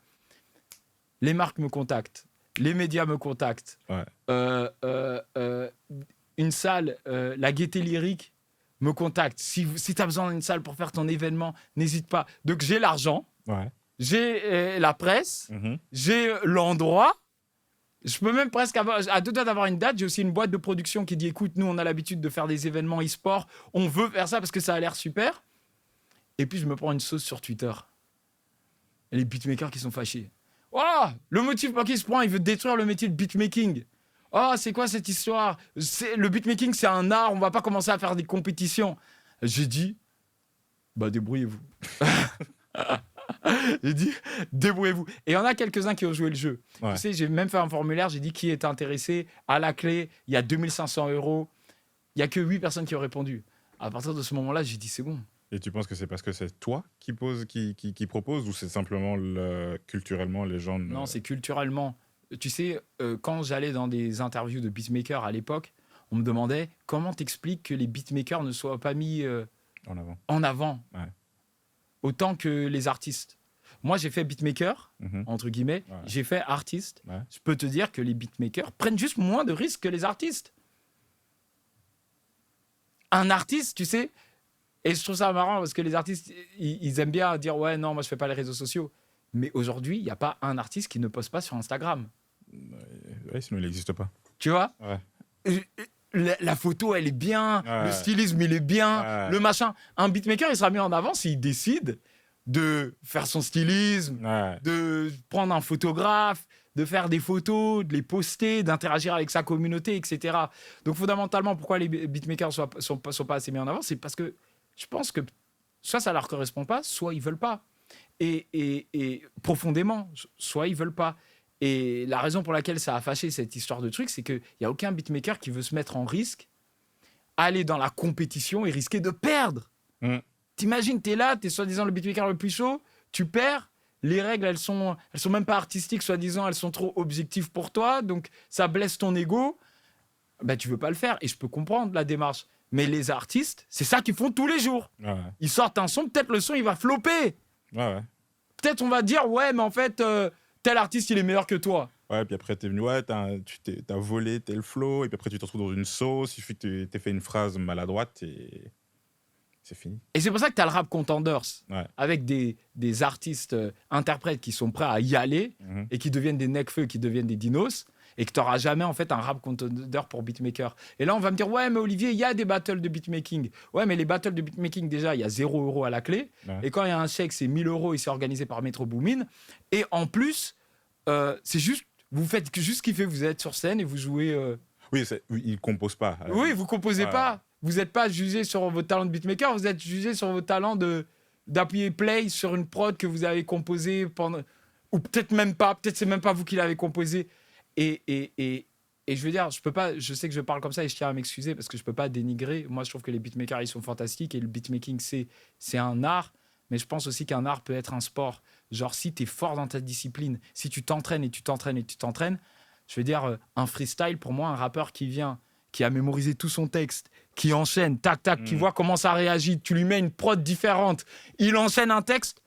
Les marques me contactent, les médias me contactent. Ouais. Une salle, la Gaieté Lyrique, me contacte. Si tu as besoin d'une salle pour faire ton événement, n'hésite pas. Donc, j'ai l'argent, Ouais. j'ai la presse, j'ai l'endroit. Je peux même presque avoir, à 2 doigts d'avoir une date. J'ai aussi une boîte de production qui dit écoute, nous, on a l'habitude de faire des événements e-sport. On veut faire ça parce que ça a l'air super. Et puis, je me prends une sauce sur Twitter. Et les beatmakers qui sont fâchés. Oh, le motif pour qui il se prend, il veut détruire le métier de beatmaking. Oh, c'est quoi cette histoire? Le beatmaking, c'est un art. On va pas commencer à faire des compétitions. J'ai dit, bah, débrouillez-vous. J'ai dit, débrouillez-vous. Et il y en a quelques-uns qui ont joué le jeu. Ouais. Tu sais, j'ai même fait un formulaire, j'ai dit qui est intéressé. À la clé, il y a 2500 €. Il n'y a que 8 personnes qui ont répondu. À partir de ce moment-là, j'ai dit, c'est bon. Et tu penses que c'est parce que c'est toi qui propose ou c'est simplement culturellement les gens Non, c'est culturellement. Tu sais, quand j'allais dans des interviews de beatmakers à l'époque, on me demandait comment t'expliques que les beatmakers ne soient pas mis en avant. Ouais. Autant que les artistes. Moi, j'ai fait beatmaker, entre guillemets. Ouais. J'ai fait artiste. Ouais. Je peux te dire que les beatmakers prennent juste moins de risques que les artistes. Un artiste, tu sais, et je trouve ça marrant parce que les artistes, ils aiment bien dire « Ouais, non, moi, je fais pas les réseaux sociaux. » Mais aujourd'hui, il n'y a pas un artiste qui ne poste pas sur Instagram. Ouais, sinon, il n'existe pas. Tu vois? Ouais. La photo, elle est bien. Ouais. Le stylisme, il est bien. Ouais. Le machin. Un beatmaker, il sera mis en avant s'il décide de faire son stylisme, de prendre un photographe, de faire des photos, de les poster, d'interagir avec sa communauté, etc. Donc, fondamentalement, pourquoi les beatmakers sont pas assez mis en avant? C'est parce que je pense que soit ça leur correspond pas, soit ils veulent pas. Et profondément, soit ils veulent pas. Et la raison pour laquelle ça a fâché cette histoire de truc, c'est qu'il n'y a aucun beatmaker qui veut se mettre en risque, aller dans la compétition et risquer de perdre. T'imagines, t'es là, t'es soi-disant le beatmaker le plus chaud, tu perds, les règles, elles sont même pas artistiques, soi-disant, elles sont trop objectives pour toi, donc ça blesse ton ego. Ben, tu veux pas le faire, et je peux comprendre la démarche. Mais les artistes, c'est ça qu'ils font tous les jours. Ouais. Ils sortent un son, peut-être le son, il va flopper. Ouais. Peut-être on va dire, ouais, mais en fait, tel artiste, il est meilleur que toi. Ouais, puis après, t'es venu, ouais, t'as volé tel flow, et puis après, tu te retrouves dans une sauce, il suffit que t'aies fait une phrase maladroite, et c'est fini. Et c'est pour ça que t'as le rap contenders, avec des artistes interprètes qui sont prêts à y aller, et qui deviennent des necfeux, qui deviennent des dinos, et que t'auras jamais, en fait, un rap contender pour beatmaker. Et là, on va me dire, ouais, mais Olivier, il y a des battles de beatmaking. Ouais, mais les battles de beatmaking, déjà, il y a 0 € à la clé. Ouais. Et quand il y a un chèque, c'est 1000 € et c'est organisé par Metro Boomin. Et en plus, c'est juste, vous faites juste kiffer, vous êtes sur scène et vous jouez... Oui, ils ne composent pas. Oui, vous ne composez pas. Vous n'êtes pas jugé sur votre talent de beatmaker, vous êtes jugé sur votre talent d'appuyer play sur une prod que vous avez composée pendant... Ou peut-être même pas, peut-être c'est même pas vous qui l'avez composée. Et je veux dire, je sais que je parle comme ça et je tiens à m'excuser parce que je peux pas dénigrer. Moi, je trouve que les beatmakers, ils sont fantastiques et le beatmaking, c'est un art. Mais je pense aussi qu'un art peut être un sport. Genre, si tu es fort dans ta discipline, si tu t'entraînes et tu t'entraînes et tu t'entraînes, je veux dire, un freestyle, pour moi, un rappeur qui vient, qui a mémorisé tout son texte, qui enchaîne, tac, tac, qui voit comment ça réagit, tu lui mets une prod différente, il enchaîne un texte,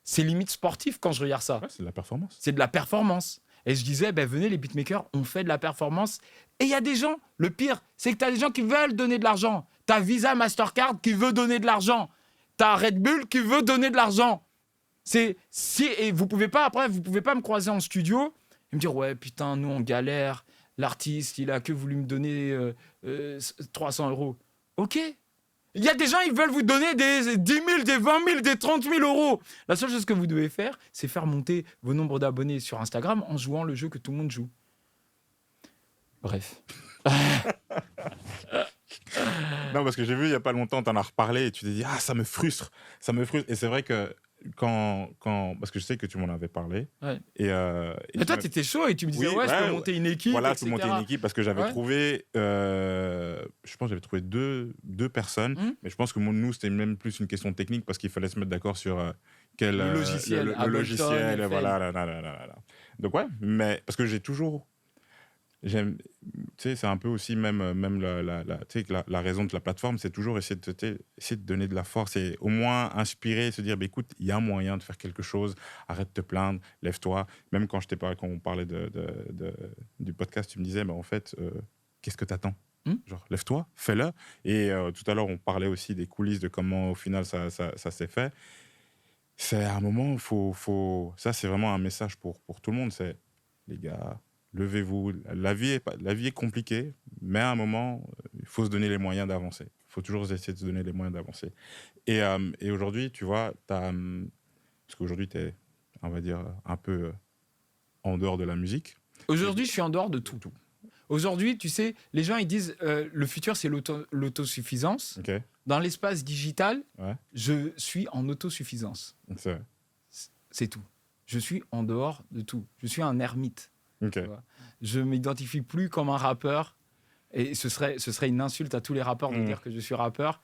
c'est limite sportif quand je regarde ça. Ouais, c'est de la performance. C'est de la performance. Et je disais, venez les beatmakers, on fait de la performance. Et il y a des gens, le pire, c'est que tu as des gens qui veulent donner de l'argent. Tu as Visa, Mastercard qui veut donner de l'argent. Tu as Red Bull qui veut donner de l'argent. Et vous pouvez pas me croiser en studio et me dire, ouais, putain, nous on galère. L'artiste, il a que voulu me donner 300 €. Ok. Il y a des gens, ils veulent vous donner des 10 000, des 20 000, des 30 000 €. La seule chose que vous devez faire, c'est faire monter vos nombres d'abonnés sur Instagram en jouant le jeu que tout le monde joue. Bref. Non, parce que j'ai vu il n'y a pas longtemps, tu en as reparlé et tu t'es dit, ah, ça me frustre. Et c'est vrai que parce que je sais que tu m'en avais parlé. Ouais. Mais toi, tu étais chaud et tu me disais, je peux monter une équipe. Voilà, je peux monter une équipe parce que j'avais trouvé, je pense que j'avais trouvé deux personnes, mais je pense que nous, c'était même plus une question technique parce qu'il fallait se mettre d'accord sur quel le logiciel, voilà. Donc, ouais, mais parce que j'ai toujours j'aime, tu sais, c'est un peu aussi même tu sais, que la raison de la plateforme, c'est toujours essayer essayer de donner de la force et au moins inspirer, se dire, bah, écoute, il y a un moyen de faire quelque chose, arrête de te plaindre, lève-toi. Même quand quand on parlait du podcast, tu me disais, bah, en fait, qu'est-ce que t'attends? Genre, lève-toi, fais-le. Et tout à l'heure, on parlait aussi des coulisses de comment, au final, ça s'est fait. C'est à un moment, ça, c'est vraiment un message pour tout le monde. C'est, les gars, levez-vous. La vie est compliquée, mais à un moment, il faut se donner les moyens d'avancer. Il faut toujours essayer de se donner les moyens d'avancer. Et aujourd'hui, tu vois, parce qu'aujourd'hui, tu es, on va dire, un peu en dehors de la musique. Aujourd'hui, je suis en dehors de tout. Aujourd'hui, tu sais, les gens, ils disent le futur, c'est l'autosuffisance. Ok. Dans l'espace digital, Ouais. je suis en autosuffisance. C'est vrai. C'est tout. Je suis en dehors de tout. Je suis un ermite. Ok. Tu vois. Je ne m'identifie plus comme un rappeur. Et ce serait une insulte à tous les rappeurs de dire que je suis rappeur.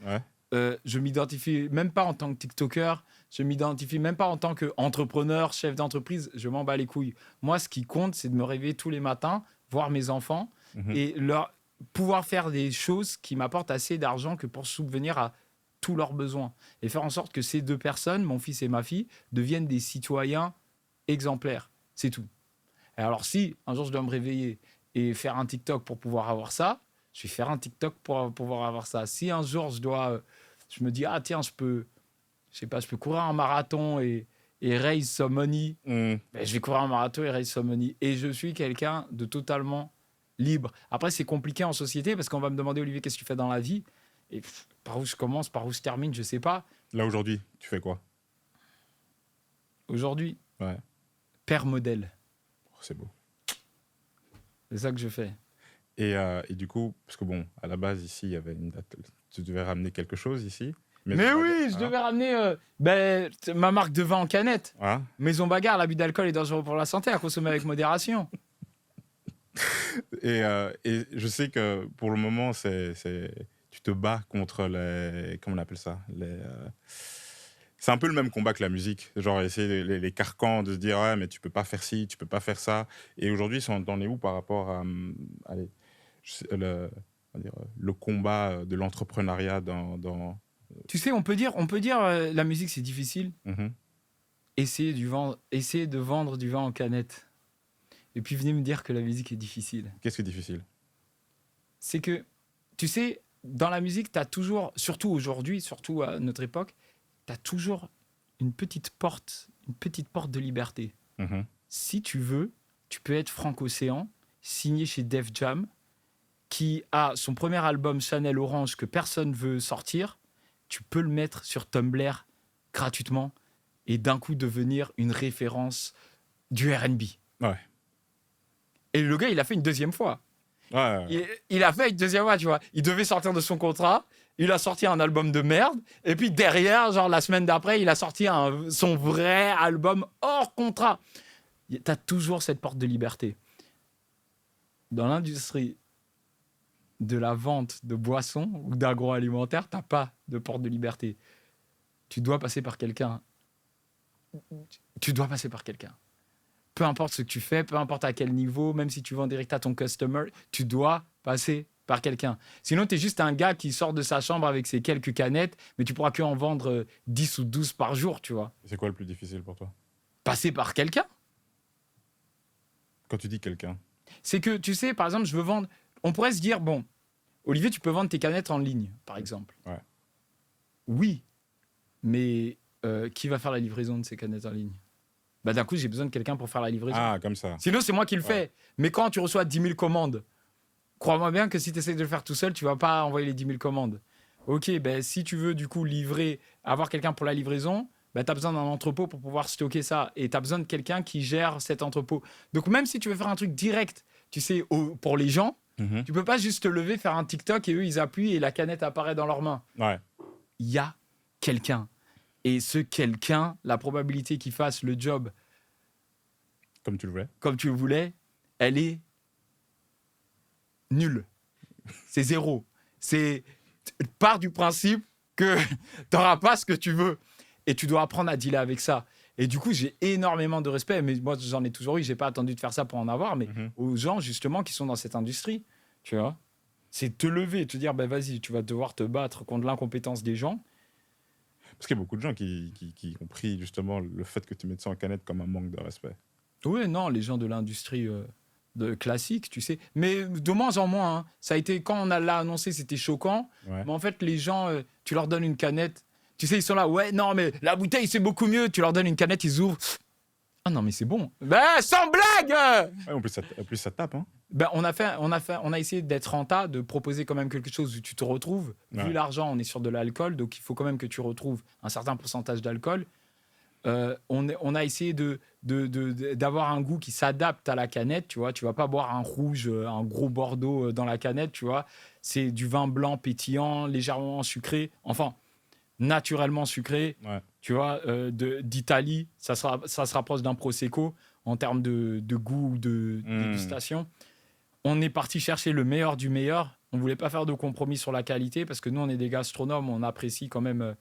Ouais. Je m'identifie même pas en tant que TikToker. Je m'identifie même pas en tant qu'entrepreneur, chef d'entreprise. Je m'en bats les couilles. Moi, ce qui compte, c'est de me réveiller tous les matins, voir mes enfants et leur pouvoir faire des choses qui m'apportent assez d'argent que pour subvenir à tous leurs besoins. Et faire en sorte que ces deux personnes, mon fils et ma fille, deviennent des citoyens exemplaires. C'est tout. Et alors si un jour je dois me réveiller et faire un TikTok pour pouvoir avoir ça, je vais faire un TikTok pour pouvoir avoir ça. Si un jour je me dis, ah tiens, je peux courir un marathon et raise some money, ben, je vais courir un marathon et raise some money. Et je suis quelqu'un de totalement libre. Après, c'est compliqué en société parce qu'on va me demander, Olivier, qu'est-ce que tu fais dans la vie? Et par où je commence, par où je termine, je sais pas. Là, aujourd'hui, tu fais quoi? Aujourd'hui, Ouais. père modèle. Oh, c'est beau. C'est ça que je fais. Et du coup, parce que bon, à la base, ici, il y avait une date. Tu devais ramener quelque chose ici. Mais oui, je devais ramener ma marque de vin en canette. Ah. Maison Bagarre, l'abus d'alcool est dangereux pour la santé, à consommer avec modération. Et je sais que pour le moment, tu te bats contre les... Comment on appelle ça? C'est un peu le même combat que la musique. Genre, essayer les carcans de se dire, ouais, mais tu peux pas faire ci, tu peux pas faire ça. Et aujourd'hui, t'en es où par rapport à allez, on va dire, le combat de l'entrepreneuriat dans... Tu sais, on peut dire la musique, c'est difficile. Essayez de vendre du vin en canette. Et puis venez me dire que la musique est difficile. Qu'est-ce qui est difficile? C'est que, tu sais, dans la musique, tu as toujours, surtout aujourd'hui, surtout à notre époque, tu as toujours une petite porte de liberté. Si tu veux, tu peux être Franck Océan, signé chez Def Jam, qui a son premier album Chanel Orange que personne veut sortir. Tu peux le mettre sur Tumblr gratuitement et d'un coup devenir une référence du R&B. Ouais. Et le gars, il a fait une deuxième fois. Ouais. Il a fait une deuxième fois, tu vois. Il devait sortir de son contrat. Il a sorti un album de merde. Et puis derrière, genre la semaine d'après, il a sorti son vrai album hors contrat. T'as toujours cette porte de liberté. Dans l'industrie de la vente de boissons ou d'agroalimentaire, t'as pas de porte de liberté. Tu dois passer par quelqu'un. Peu importe ce que tu fais, peu importe à quel niveau, même si tu vends direct à ton customer, tu dois passer par quelqu'un. Sinon, tu es juste un gars qui sort de sa chambre avec ses quelques canettes, mais tu pourras que en vendre 10 ou 12 par jour, tu vois. C'est quoi le plus difficile pour toi? Passer par quelqu'un. Quand tu dis quelqu'un? C'est que, tu sais, par exemple, je veux vendre... On pourrait se dire, bon, Olivier, tu peux vendre tes canettes en ligne, par exemple. Ouais. Oui, mais qui va faire la livraison de ces canettes en ligne? Bah, d'un coup, j'ai besoin de quelqu'un pour faire la livraison. Ah, comme ça. Sinon, c'est moi qui le fais. Mais quand tu reçois 10 000 commandes, crois-moi bien que si tu essaies de le faire tout seul, tu vas pas envoyer les 10 000 commandes. Ok, ben, si tu veux du coup avoir quelqu'un pour la livraison, ben, tu as besoin d'un entrepôt pour pouvoir stocker ça. Et tu as besoin de quelqu'un qui gère cet entrepôt. Donc même si tu veux faire un truc direct, tu sais, pour les gens, tu peux pas juste te lever, faire un TikTok et eux, ils appuient et la canette apparaît dans leurs mains. Ouais. Il y a quelqu'un. Et ce quelqu'un, la probabilité qu'il fasse le job comme tu le voulais, elle est nulle. C'est zéro. Pars du principe que tu n'auras pas ce que tu veux. Et tu dois apprendre à dealer avec ça. Et du coup, j'ai énormément de respect. Mais moi, j'en ai toujours eu. J'ai pas attendu de faire ça pour en avoir. Mais aux gens, justement, qui sont dans cette industrie, tu vois, c'est te lever, te dire, ben vas-y, tu vas devoir te battre contre l'incompétence des gens. Parce qu'il y a beaucoup de gens qui ont pris justement le fait que tu mettes ça en canette comme un manque de respect. Oui, non, les gens de l'industrie classique, tu sais. Mais de moins en moins. Hein. Ça a été, quand on l'a annoncé, c'était choquant. Ouais. Mais en fait, les gens, tu leur donnes une canette. Tu sais, ils sont là, ouais, non, mais la bouteille, c'est beaucoup mieux. Tu leur donnes une canette, ils ouvrent. Ah non, mais c'est bon. Ben, sans blague. Ouais, en plus, ça tape. Hein. Ben, on a essayé d'être renta, de proposer quand même quelque chose où tu te retrouves. Ouais. Vu l'argent, on est sur de l'alcool, donc il faut quand même que tu retrouves un certain pourcentage d'alcool. On a essayé d'avoir un goût qui s'adapte à la canette, tu vois. Tu vas pas boire un rouge, un gros Bordeaux dans la canette, tu vois. C'est du vin blanc pétillant, légèrement sucré, enfin, naturellement sucré, Ouais. tu vois, d'Italie. Ça se rapproche d'un Prosecco en termes de goût ou de dégustation. On est parti chercher le meilleur du meilleur. On voulait pas faire de compromis sur la qualité parce que nous, on est des gastronomes, on apprécie quand même...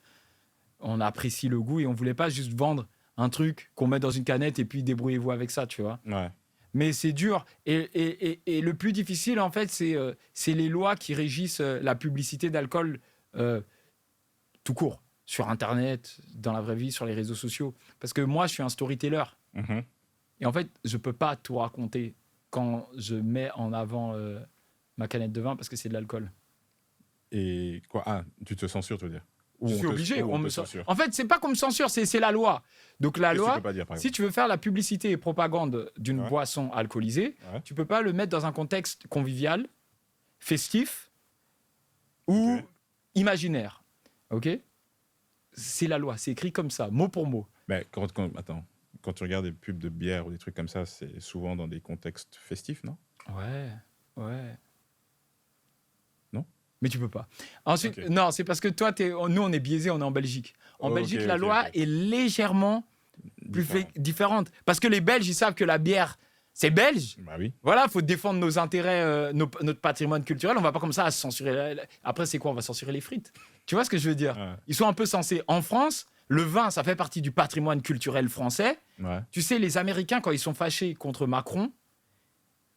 on apprécie le goût et on voulait pas juste vendre un truc qu'on met dans une canette et puis débrouillez-vous avec ça, tu vois. Ouais. Mais c'est dur. Et le plus difficile, en fait, c'est les lois qui régissent la publicité d'alcool tout court, sur Internet, dans la vraie vie, sur les réseaux sociaux. Parce que moi, je suis un storyteller. Mhm. Et en fait, je peux pas tout raconter quand je mets en avant ma canette de vin parce que c'est de l'alcool. Et quoi? Ah, tu te censures, tu veux dire? Ou Je on suis te- obligé. ou on On me te censure. En fait, c'est pas qu'on me censure, c'est la loi. Donc la Qu'est-ce que tu loi, peux pas dire, par si exemple? tu veux faire la publicité et propagande d'une Ouais. boisson alcoolisée, Ouais. tu peux pas le mettre dans un contexte convivial, festif ou Ok. imaginaire. Ok? C'est la loi, c'est écrit comme ça, mot pour mot. Mais attends, quand tu regardes des pubs de bière ou des trucs comme ça, c'est souvent dans des contextes festifs, non? Ouais. Non? Mais tu peux pas. Ensuite, Ok. non, c'est parce que toi, nous, on est biaisé, on est en Belgique. En Ok, Belgique, la ok, loi ok. est légèrement plus Différent. différente. Parce que les Belges, ils savent que la bière, c'est belge. Bah oui. Voilà, il faut défendre nos intérêts, notre patrimoine culturel. On va pas comme ça à se censurer. Après, c'est quoi? On va censurer les frites. Tu vois ce que je veux dire? Ouais. Ils sont un peu censés. En France, le vin, ça fait partie du patrimoine culturel français. Ouais. Tu sais, les Américains, quand ils sont fâchés contre Macron,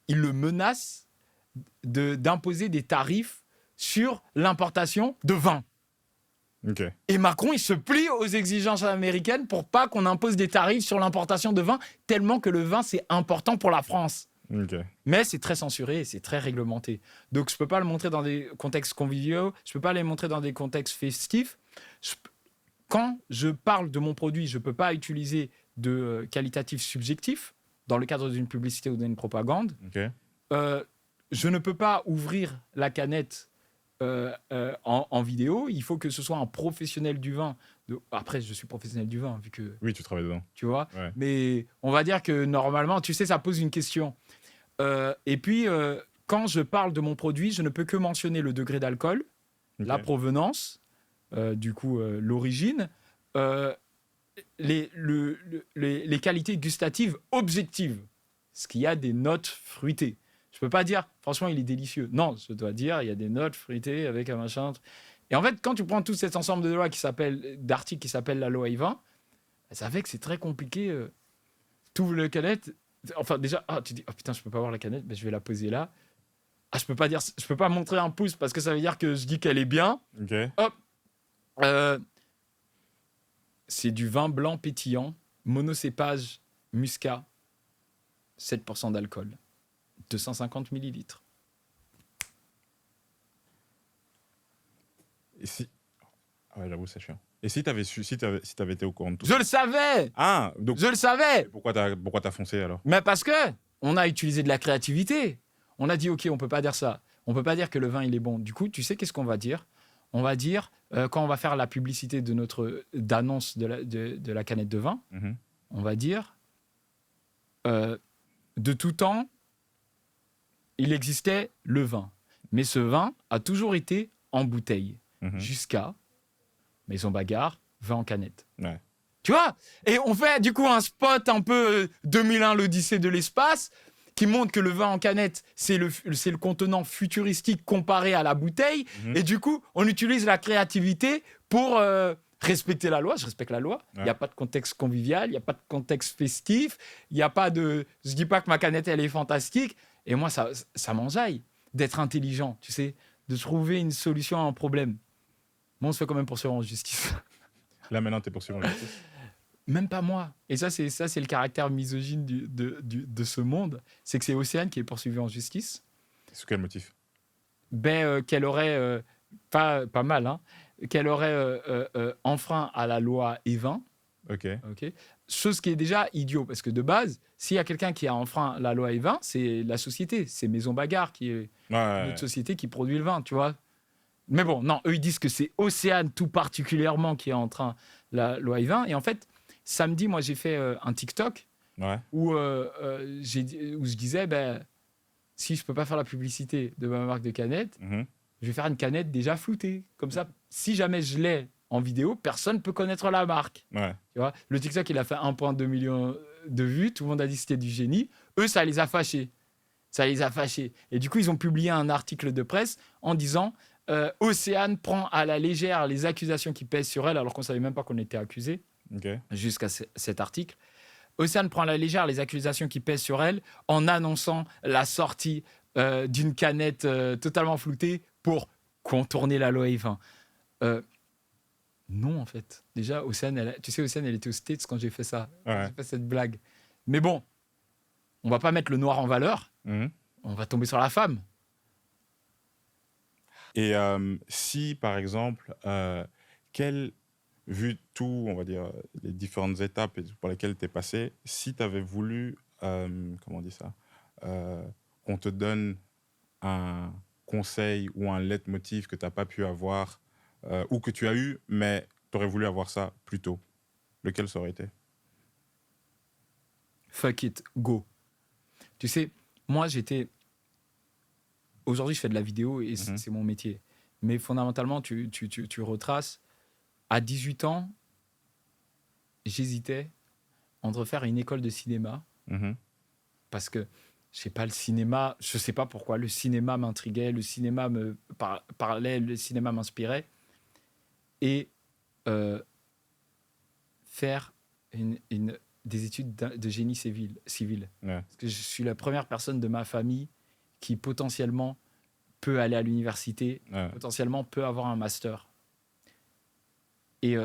ils le menacent d'imposer des tarifs sur l'importation de vin. Ok. Et Macron, il se plie aux exigences américaines pour pas qu'on impose des tarifs sur l'importation de vin, tellement que le vin, c'est important pour la France. Ok. Mais c'est très censuré et c'est très réglementé. Donc, je peux pas le montrer dans des contextes conviviaux, je peux pas les montrer dans des contextes festifs. Quand je parle de mon produit, je peux pas utiliser de qualitatif subjectif dans le cadre d'une publicité ou d'une propagande. Ok. Je ne peux pas ouvrir la canette en vidéo. Il faut que ce soit un professionnel du vin. Après, je suis professionnel du vin, vu que Oui, tu travailles dedans. tu vois. Ouais. Mais on va dire que normalement, tu sais, ça pose une question. Et puis, quand je parle de mon produit, je ne peux que mentionner le degré d'alcool, Ok. la provenance, l'origine, les qualités gustatives objectives. Parce qu'il y a des notes fruitées. Je peux pas dire, franchement, il est délicieux. Non, je dois dire, il y a des notes fruitées avec un machin. Et en fait, quand tu prends tout cet ensemble de lois d'articles qui s'appellent la loi E20, ça fait que c'est très compliqué. Tu ouvres le canette. Enfin, déjà, tu dis, oh putain, je peux pas voir la canette, mais je vais la poser là. Ah, je peux pas montrer un pouce parce que ça veut dire que je dis qu'elle est bien. Ok. C'est du vin blanc pétillant, monocépage, muscat, 7% d'alcool, 250 millilitres. Et si... Ah ouais, j'avoue, c'est chiant. Et si t'avais été au courant de tout Je le savais. Ah, donc Je le savais. pourquoi t'as foncé alors? Mais parce que on a utilisé de la créativité. On a dit, OK, on peut pas dire ça. On peut pas dire que le vin, il est bon. Du coup, tu sais qu'est-ce qu'on va dire? On va dire, quand on va faire la publicité d'annonce de la canette de vin, Mhm. on va dire, de tout temps, il existait le vin. Mais ce vin a toujours été en bouteille. Mhm. Jusqu'à Maison Bagarre, vin en canette. Ouais. Tu vois? Et on fait du coup un spot un peu 2001, l'Odyssée de l'espace, qui montre que le vin en canette, c'est le contenant futuristique comparé à la bouteille. Mhm. Et du coup, on utilise la créativité pour respecter la loi, je respecte la loi. Il n'y a pas de contexte convivial, il n'y a pas de contexte festif, il n'y a pas de... Je dis pas que ma canette, elle est fantastique. Et moi, ça m'enjaille d'être intelligent, tu sais, de trouver une solution à un problème. Moi, on se fait quand même poursuivre en justice. Là, maintenant, t'es poursuivi en justice. Même pas moi. Et ça, c'est le caractère misogyne de ce monde. C'est que c'est Océane qui est poursuivie en justice. Sous quel motif? Qu'elle aurait, pas mal, hein, qu'elle aurait enfreint à la loi Evin. Ok. Chose qui est déjà idiot, parce que de base, s'il y a quelqu'un qui a enfreint la loi Evin, c'est la société, c'est Maison Bagarre, qui est notre société qui produit le vin, tu vois. Mais bon, non, eux, ils disent que c'est Océane tout particulièrement qui a enfreint la loi Evin. Et en fait, samedi, moi, j'ai fait un TikTok où je disais, si je peux pas faire la publicité de ma marque de canette, je vais faire une canette déjà floutée. Comme ça, si jamais je l'ai en vidéo, personne ne peut connaître la marque. Tu vois, le TikTok, il a fait 1,2 million de vues. Tout le monde a dit que c'était du génie. Eux, ça les a fâchés. Et du coup, ils ont publié un article de presse en disant Océane prend à la légère les accusations qui pèsent sur elle, alors qu'on ne savait même pas qu'on était accusé jusqu'à cet article. Océane prend à la légère les accusations qui pèsent sur elle en annonçant la sortie d'une canette totalement floutée pour contourner la loi Evin. Non, en fait. Déjà, Océane, tu sais, Océane, elle était aux States quand j'ai fait ça. J'ai fait cette blague. Mais bon, on va pas mettre le noir en valeur. On va tomber sur la femme. Et si, par exemple, vu tout, on va dire, les différentes étapes pour lesquelles tu es passé, si tu avais voulu, comment on dit ça, qu'on te donne un conseil ou un leitmotiv que tu n'as pas pu avoir, ou que tu as eu, mais tu aurais voulu avoir ça plus tôt, lequel ça aurait été? Fuck it, go. Tu sais, moi, aujourd'hui, je fais de la vidéo et c'est mon métier. Mais fondamentalement, tu retraces. À 18 ans, j'hésitais entre faire une école de cinéma. Parce que, je sais pas, le cinéma, je sais pas pourquoi, le cinéma m'intriguait, le cinéma me parlait, le cinéma m'inspirait. Et faire des études de génie civil. Parce que je suis la première personne de ma famille qui potentiellement peut aller à l'université, potentiellement peut avoir un master. Et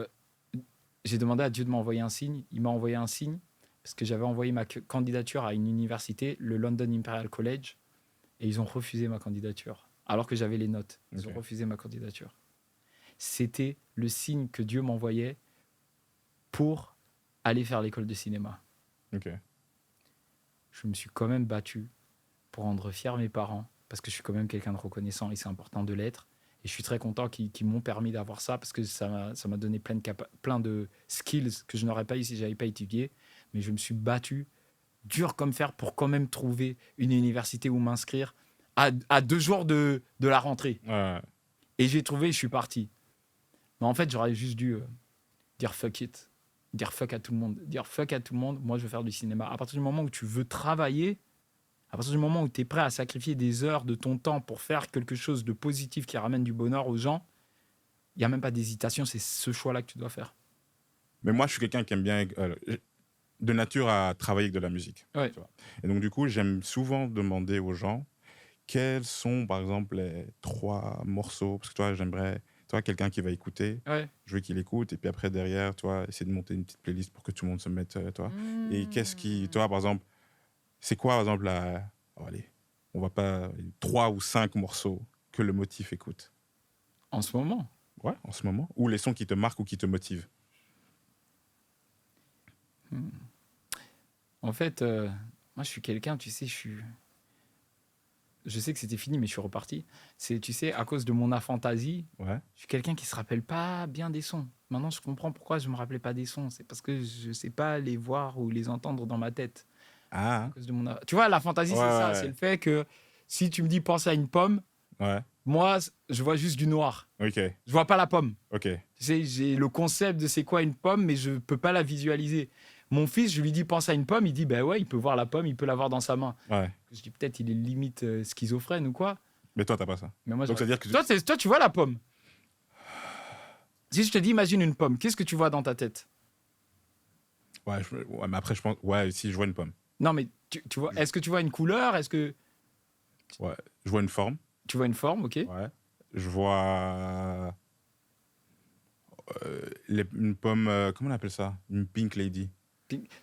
j'ai demandé à Dieu de m'envoyer un signe. Il m'a envoyé un signe parce que j'avais envoyé ma candidature à une université, le London Imperial College, et ils ont refusé ma candidature, alors que j'avais les notes. Ils ont refusé ma candidature. C'était le signe que Dieu m'envoyait pour aller faire l'école de cinéma. Je me suis quand même battu pour rendre fiers mes parents, parce que je suis quand même quelqu'un de reconnaissant et c'est important de l'être. Et je suis très content qu'ils m'ont permis d'avoir ça, parce que ça m'a donné plein de skills que je n'aurais pas eu si je n'avais pas étudié. Mais je me suis battu dur comme fer pour quand même trouver une université où m'inscrire à 2 jours de la rentrée. Et j'ai trouvé, je suis parti. Mais en fait, j'aurais juste dû dire fuck it. Dire fuck à tout le monde. Dire fuck à tout le monde, moi je veux faire du cinéma. À partir du moment où tu veux travailler, à partir du moment où tu es prêt à sacrifier des heures de ton temps pour faire quelque chose de positif qui ramène du bonheur aux gens, il n'y a même pas d'hésitation, c'est ce choix-là que tu dois faire. Mais moi, je suis quelqu'un qui aime bien, de nature, à travailler avec de la musique. Tu vois. Et donc, du coup, j'aime souvent demander aux gens quels sont, par exemple, les 3 morceaux. Parce que toi, j'aimerais, toi, quelqu'un qui va écouter, je veux qu'il écoute. Et puis après, derrière, toi, essayer de monter une petite playlist pour que tout le monde se mette, toi. Et qu'est-ce qui, toi, par exemple, c'est quoi, par exemple, allez, on va pas 3 ou 5 morceaux que le motif écoute en ce moment? Ouais, en ce moment. Ou les sons qui te marquent ou qui te motivent. En fait, moi, je suis quelqu'un, tu sais, je sais que c'était fini, mais je suis reparti. C'est, tu sais, à cause de mon aphantasie, je suis quelqu'un qui se rappelle pas bien des sons. Maintenant, je comprends pourquoi je me rappelais pas des sons. C'est parce que je sais pas les voir ou les entendre dans ma tête. À cause de tu vois, la fantaisie, c'est ça. C'est le fait que si tu me dis pense à une pomme, moi, je vois juste du noir. Je vois pas la pomme. Tu sais, j'ai le concept de c'est quoi une pomme, mais je peux pas la visualiser. Mon fils, je lui dis pense à une pomme, il dit ben ouais, il peut voir la pomme, il peut l'avoir dans sa main. Je dis peut-être il est limite schizophrène ou quoi. Mais toi, t'as pas ça. Mais moi, donc, c'est-à-dire que toi, tu vois la pomme. Si je te dis, imagine une pomme, qu'est-ce que tu vois dans ta tête? Ouais, mais après, je pense. Ouais, si je vois une pomme. Non, mais tu vois, est-ce que tu vois une couleur? Est-ce que Ouais, je vois une forme. tu vois une forme? Ok. Ouais. Je vois une pomme. Comment on appelle ça? Une pink lady.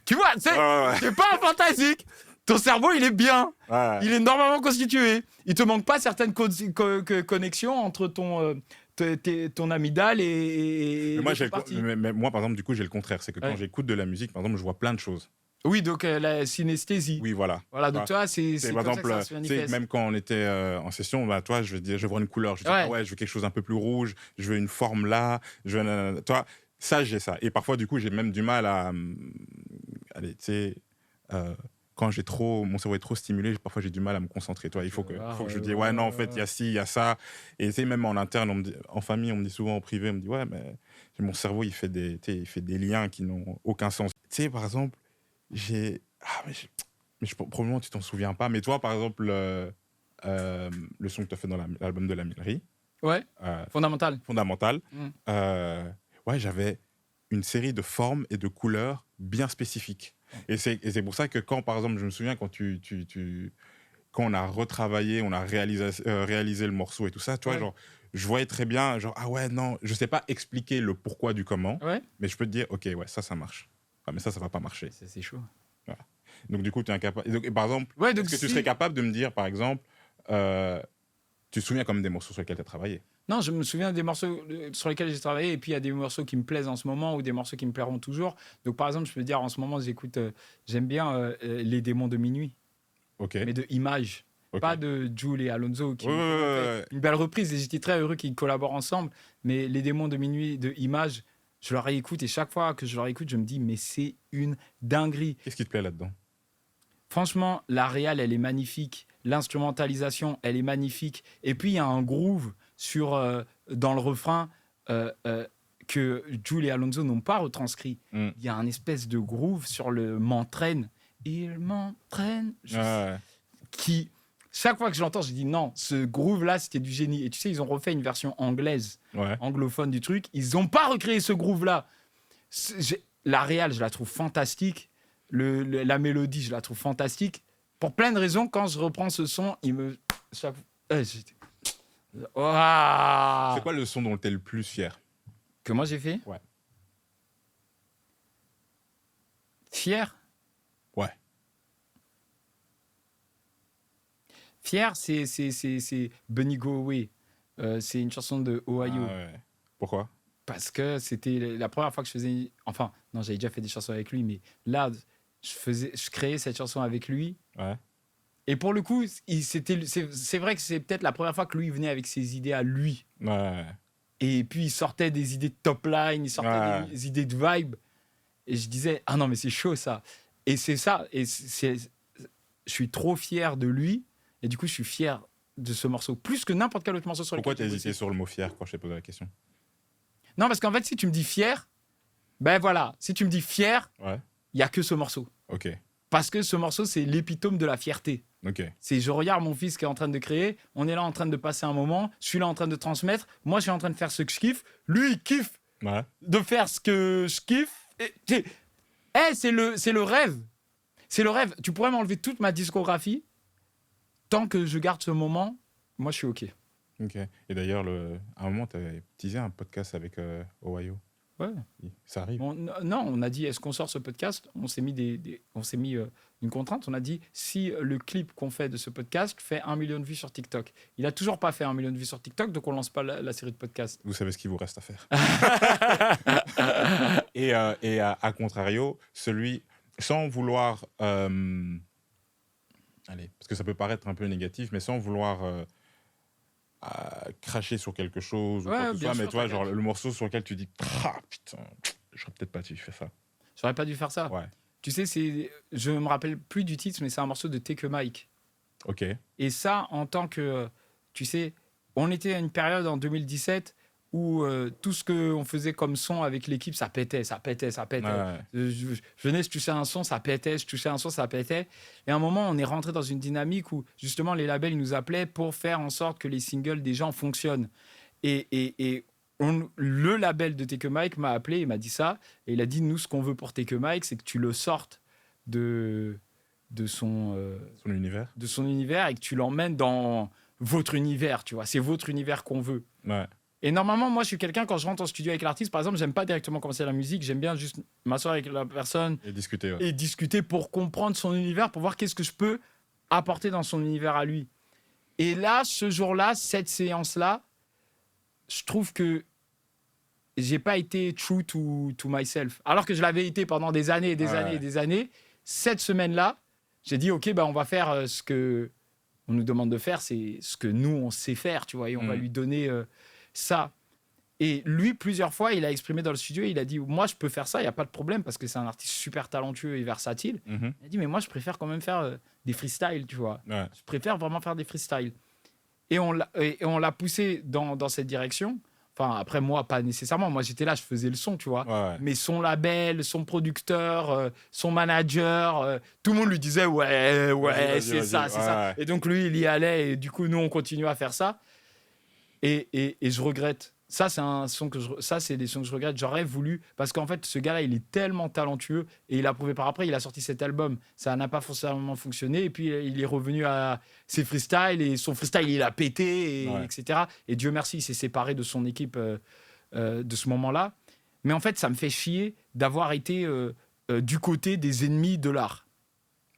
Tu vois, Ouais, ouais, c'est pas fantastique. Ton cerveau, il est bien. ouais. Il est normalement constitué. Il te manque pas certaines connexions entre ton amygdale et Mais moi, l'autre partie. mais moi, par exemple, du coup, j'ai le contraire. C'est que quand Ouais. j'écoute de la musique, par exemple, je vois plein de choses. Oui, donc la synesthésie. Oui, voilà. Voilà, Tu donc vois, toi, c'est par comme ça que exemple, ça se tu sais, manifeste. même quand on était en session, bah, toi, je vois une couleur. Je dis, Ouais. ah ouais, je veux quelque chose un peu plus rouge. Je veux une forme là. Je veux, toi, ça, j'ai ça. Et parfois, du coup, j'ai même du mal à. Allez, tu sais. Quand mon cerveau est trop stimulé, parfois j'ai du mal à me concentrer. Toi, il faut que je dise, ouais, non, en fait, il y a ci, il y a ça. Et tu sais, même en interne, en famille, on me dit souvent en privé, on me dit, ouais, mais mon cerveau, tu sais, il fait des liens qui n'ont aucun sens. Tu sais, par exemple, probablement tu t'en souviens pas, mais toi, par exemple, le son que tu as fait dans l'album de la Millerie, Ouais, euh, fondamental. Fondamental, Mm. ouais, j'avais une série de formes et de couleurs bien spécifiques. Et c'est pour ça que quand, par exemple, je me souviens quand quand on a retravaillé, on a réalisé le morceau et tout ça, tu vois, Ouais. genre, je voyais très bien, genre, ah ouais, non, je sais pas expliquer le pourquoi du comment, Ouais. mais je peux te dire, ok, ouais, ça marche. Ah, mais ça va pas marcher. C'est chaud. Voilà. Donc, du coup, tu es incapable. Et par exemple, Ouais, donc est-ce que tu si- serais capable de me dire, par exemple, tu te souviens comme des morceaux sur lesquels tu as travaillé? Non, je me souviens des morceaux sur lesquels j'ai travaillé, et puis il y a des morceaux qui me plaisent en ce moment ou des morceaux qui me plairont toujours. Donc par exemple, je peux dire en ce moment, j'aime bien Les Démons de Minuit, Ok. mais de Image, Ok. pas de Jul et Alonso qui Ouais, ont quand même fait ouais. une belle reprise et j'étais très heureux qu'ils collaborent ensemble. Mais Les Démons de Minuit de Image, je leur réécoute et chaque fois que je leur écoute, je me dis mais c'est une dinguerie. Qu'est-ce qui te plaît là-dedans? Franchement, la réal, elle est magnifique. L'instrumentalisation, elle est magnifique. Et puis, il y a un groove dans le refrain que Jul et Alonso n'ont pas retranscrit. Mm. Il y a un espèce de groove sur le m'entraîne. Il m'entraîne. Ouais. Qui, chaque fois que je l'entends, je dis non, ce groove-là, c'était du génie. Et tu sais, ils ont refait une version anglaise, Ouais. anglophone du truc. Ils n'ont pas recréé ce groove-là. La réal, je la trouve fantastique. La mélodie, je la trouve fantastique. Pour plein de raisons, quand je reprends ce son, il me. Ouah. C'est quoi le son dont tu es le plus fier? Que moi j'ai fait? Ouais. Fier? Ouais. Fier, c'est Bunny Go Away. C'est une chanson de Ohio. Ah, ouais. Pourquoi? Parce que c'était la première fois que je faisais. Enfin, non, j'avais déjà fait des chansons avec lui, mais là, je créais cette chanson avec lui. Ouais. Et pour le coup, c'est vrai que c'est peut-être la première fois que lui venait avec ses idées à lui. Ouais. Et puis il sortait des idées de top line, il sortait des idées de vibe. Et je disais, ah non, mais c'est chaud ça. Et c'est ça. Et je suis trop fier de lui. Et du coup, je suis fier de ce morceau. Plus que n'importe quel autre morceau sur Pourquoi lequel t'as j'ai hésité bossé. sur le mot fier quand je t'ai posé la question? Non, parce qu'en fait, si tu me dis fier, ben voilà, si tu me dis fier, Ouais. il n'y a que ce morceau. Ok. Parce que ce morceau, c'est l'épitome de la fierté. Ok. C'est je regarde mon fils qui est en train de créer, on est là en train de passer un moment, je suis là en train de transmettre, moi je suis en train de faire ce que je kiffe, lui il kiffe Ouais. de faire ce que je kiffe. C'est le rêve. C'est le rêve. Tu pourrais m'enlever toute ma discographie, tant que je garde ce moment, moi je suis OK. Ok. Et d'ailleurs, à un moment, tu avais teasé un podcast avec Ohio. Ouais. Ça arrive. Non, on a dit, est-ce qu'on sort ce podcast? On s'est mis, une contrainte. On a dit, si le clip qu'on fait de ce podcast fait 1 million de vues sur TikTok. Il a toujours pas fait 1 million de vues sur TikTok, donc on lance pas la série de podcasts. Vous savez ce qu'il vous reste à faire. Et à contrario, celui, sans vouloir... allez, parce que ça peut paraître un peu négatif, mais sans vouloir cracher sur quelque chose ou Ouais, quoi que ce bien soit, mais sûr, toi, t'inquiète. genre le morceau sur lequel tu dis ah putain, j'aurais peut-être pas dû faire ça. J'aurais pas dû faire ça. Ouais. Tu sais, je me rappelle plus du titre, mais c'est un morceau de Take a Mike. Ok. Et ça, en tant que, tu sais, on était à une période en 2017 où tout ce qu'on faisait comme son avec l'équipe, ça pétait. Ouais. Je venais, je touchais un son, ça pétait. Je touchais un son, ça pétait. Et à un moment, on est rentré dans une dynamique où, justement, les labels ils nous appelaient pour faire en sorte que les singles des gens fonctionnent. Et le label de Take a Mike m'a appelé et m'a dit ça. Et il a dit, nous, ce qu'on veut pour Take a Mike, c'est que tu le sortes de son univers et que tu l'emmènes dans votre univers, tu vois. C'est votre univers qu'on veut. Ouais. Et normalement, moi, je suis quelqu'un, quand je rentre en studio avec l'artiste, par exemple, j'aime pas directement commencer la musique, j'aime bien juste m'asseoir avec la personne et discuter pour comprendre son univers, pour voir qu'est-ce que je peux apporter dans son univers à lui. Et là, ce jour-là, cette séance-là, je trouve que j'ai pas été true to myself. Alors que je l'avais été pendant des années et des années et des années. Cette semaine-là, j'ai dit, OK, on va faire ce que on nous demande de faire, c'est ce que nous, on sait faire, tu vois, et on va lui donner ça. Et lui, plusieurs fois, il a exprimé dans le studio, il a dit, moi, je peux faire ça, il n'y a pas de problème, parce que c'est un artiste super talentueux et versatile. Il a dit, mais moi, je préfère quand même faire des freestyles, tu vois. Ouais. Je préfère vraiment faire des freestyles. Et on l'a poussé dans cette direction. Enfin, après, moi, pas nécessairement. Moi, j'étais là, je faisais le son, tu vois. Ouais. Mais son label, son producteur, son manager, tout le monde lui disait, ouais, c'est ça. Et donc, lui, il y allait. Et du coup, nous, on continue à faire ça. Et je regrette. Ça, c'est des sons que je regrette. J'aurais voulu... Parce qu'en fait, ce gars-là, il est tellement talentueux. Et il a prouvé par après, il a sorti cet album. Ça n'a pas forcément fonctionné. Et puis, il est revenu à ses freestyles. Et son freestyle, il a pété, etc. Et Dieu merci, il s'est séparé de son équipe de ce moment-là. Mais en fait, ça me fait chier d'avoir été du côté des ennemis de l'art.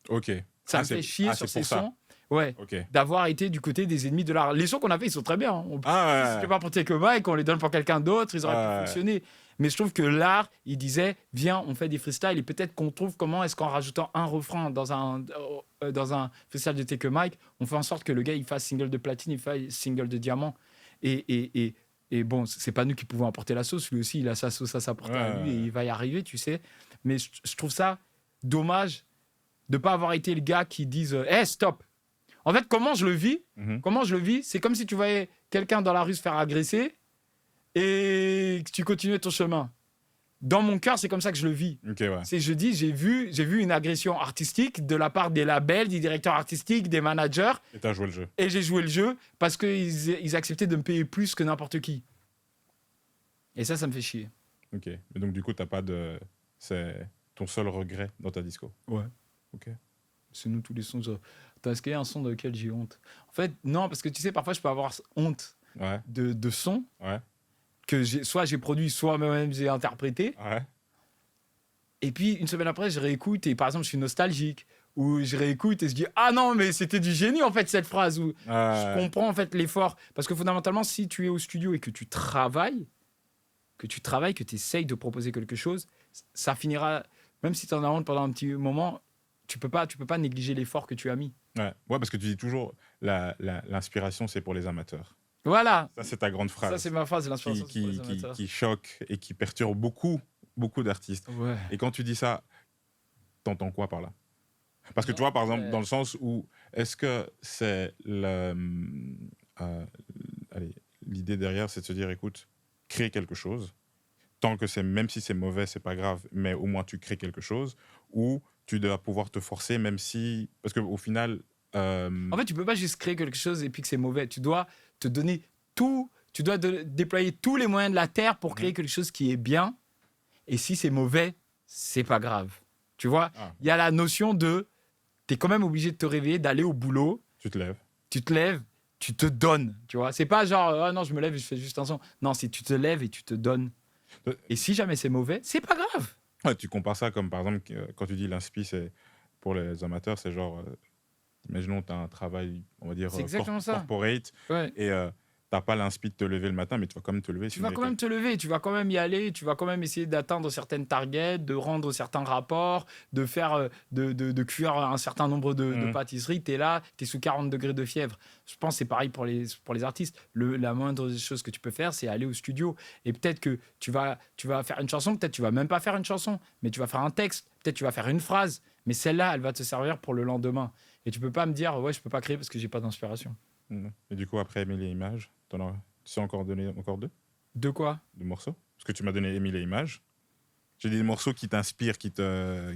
OK. Ça me fait chier sur ces sons. Ouais, d'avoir été du côté des ennemis de l'art. Les sons qu'on a fait, ils sont très bien. Si c'était pas pour Take a Mike, on les donne pour quelqu'un d'autre, ils auraient pu fonctionner. Mais je trouve que l'art, il disait, viens, on fait des freestyles et peut-être qu'on trouve comment est-ce qu'en rajoutant un refrain dans un freestyle de Take a Mike, on fait en sorte que le gars, il fasse single de platine, il fasse single de diamant. Et bon, c'est pas nous qui pouvons apporter la sauce. Lui aussi, il a sa sauce à s'apporter à lui et il va y arriver, tu sais. Mais je trouve ça dommage de pas avoir été le gars qui dise, hey, stop. En fait, comment je le vis, c'est comme si tu voyais quelqu'un dans la rue se faire agresser et que tu continuais ton chemin. Dans mon cœur, c'est comme ça que je le vis. Je dis, j'ai vu une agression artistique de la part des labels, des directeurs artistiques, des managers. Et tu as joué le jeu. Et j'ai joué le jeu parce qu'ils acceptaient de me payer plus que n'importe qui. Et ça me fait chier. OK. Et donc, du coup, t'as pas de... C'est ton seul regret dans ta disco. Ouais. OK. C'est nous tous les sons. Est-ce qu'il y a un son de lequel j'ai honte? En fait, non, parce que tu sais, parfois, je peux avoir honte de sons que soit j'ai produit, soit moi-même j'ai interprété. Ouais. Et puis, une semaine après, je réécoute et par exemple, je suis nostalgique. Ou je réécoute et je dis, ah non, mais c'était du génie, en fait, cette phrase. Où je comprends, en fait, l'effort. Parce que fondamentalement, si tu es au studio et que tu travailles, que tu essayes de proposer quelque chose, ça finira, même si tu en as honte pendant un petit moment, tu peux pas négliger l'effort que tu as mis. Ouais, parce que tu dis toujours, l'inspiration, c'est pour les amateurs. Voilà. Ça, c'est ta grande phrase. Ça, c'est ma phrase, l'inspiration, c'est pour les amateurs. Qui choque et qui perturbe beaucoup d'artistes. Ouais. Et quand tu dis ça, t'entends quoi par là? Parce que tu vois, par exemple, dans le sens où, est-ce que c'est l'idée derrière, c'est de se dire, écoute, crée quelque chose, tant que même si c'est mauvais, c'est pas grave, mais au moins tu crées quelque chose, ou tu dois pouvoir te forcer, même si... Parce qu'au final... En fait, tu peux pas juste créer quelque chose et puis que c'est mauvais. Tu dois te donner tout... Tu dois déployer tous les moyens de la terre pour créer quelque chose qui est bien. Et si c'est mauvais, c'est pas grave. Tu vois, il y a la notion de... Tu es quand même obligé de te réveiller, d'aller au boulot. Tu te lèves, tu te donnes. Tu vois, c'est pas genre, ah non, je me lève et je fais juste un son. Non, c'est tu te lèves et tu te donnes. Et si jamais c'est mauvais, c'est pas grave. Ouais, tu compares ça comme, par exemple, quand tu dis l'inspi, c'est pour les amateurs, c'est genre, imaginons, tu as un travail, on va dire, corporate, et tu n'as pas l'inspi de te lever le matin, mais tu vas quand même te lever. Tu vas quand même te lever, tu vas quand même y aller, tu vas quand même essayer d'atteindre certaines targets, de rendre certains rapports, de faire, de cuire un certain nombre de pâtisseries. Tu es là, tu es sous 40 degrés de fièvre. Je pense que c'est pareil pour les artistes. La moindre chose que tu peux faire, c'est aller au studio. Et peut-être que tu vas faire une chanson, peut-être tu vas même pas faire une chanson, mais tu vas faire un texte, peut-être tu vas faire une phrase, mais celle-là, elle va te servir pour le lendemain. Et tu peux pas me dire, ouais, je peux pas créer parce que j'ai pas d'inspiration. Et du coup, après Émile et Images, tu sais encore donner encore deux? De quoi? De morceaux? Parce que tu m'as donné Émile et Images. J'ai des morceaux qui t'inspirent, qui te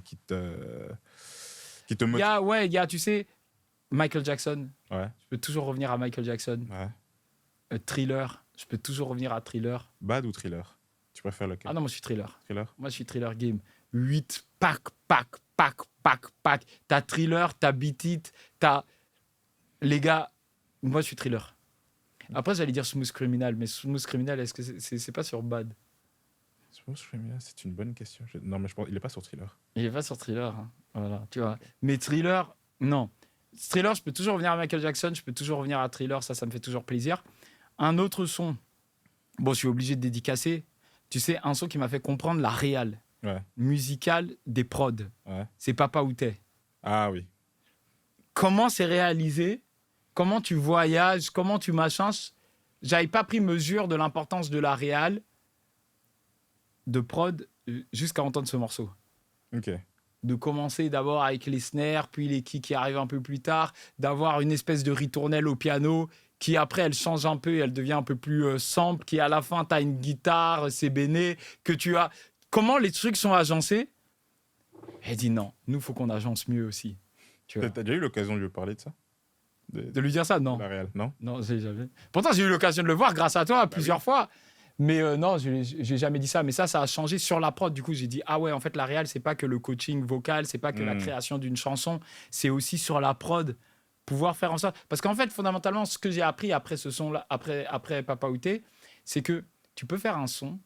motivent. Il y a, tu sais, Michael Jackson. Ouais. Je peux toujours revenir à Michael Jackson. Ouais. Thriller. Je peux toujours revenir à Thriller. Bad ou Thriller? Tu préfères lequel? Ah non, moi je suis Thriller. Thriller? Moi je suis Thriller game. 8, pack. T'as Thriller, t'as Beat It, t'as... Les gars, moi je suis Thriller. Après j'allais dire Smooth Criminal, mais Smooth Criminal, est-ce que c'est pas sur Bad? C'est une bonne question. Non, mais je pense il est pas sur Thriller. Il est pas sur Thriller. Hein. Voilà, tu vois. Mais Thriller, non. Thriller, je peux toujours revenir à Michael Jackson, je peux toujours revenir à Thriller, ça me fait toujours plaisir. Un autre son, bon, je suis obligé de dédicacer. Tu sais, un son qui m'a fait comprendre la réal musicale des prods. Ouais. C'est Papa Outé. Ah oui. Comment c'est réalisé? Comment tu voyages? Comment tu machins? J'avais pas pris mesure de l'importance de la réal de prod jusqu'à entendre ce morceau. Ok. De commencer d'abord avec les snares, puis les kicks qui arrivent un peu plus tard, d'avoir une espèce de ritournelle au piano qui après elle change un peu et elle devient un peu plus sample, qui à la fin tu as une guitare, c'est béné, que tu as... Comment les trucs sont agencés? Elle dit non, nous faut qu'on agence mieux aussi. Tu vois. T'as déjà eu l'occasion de lui parler de ça? De lui dire ça? Non. La réal, non? Non, j'ai jamais. Pourtant j'ai eu l'occasion de le voir grâce à toi plusieurs fois. Mais non, j'ai jamais dit ça. Mais ça a changé sur la prod. Du coup, j'ai dit, ah ouais, en fait, la réal, c'est pas que le coaching vocal, c'est pas que la création d'une chanson, c'est aussi sur la prod, pouvoir faire en sorte... Parce qu'en fait, fondamentalement, ce que j'ai appris après ce son-là, après Papa Outé, c'est que tu peux faire un son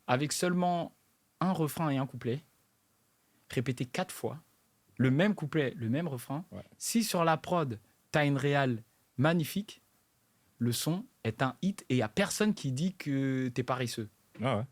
avec seulement un refrain et un couplet, répéter 4 fois, le même couplet, le même refrain. Ouais. Si sur la prod, tu as une réal magnifique, le son est un hit et il n'y a personne qui dit que t'es paresseux. Ah ouais.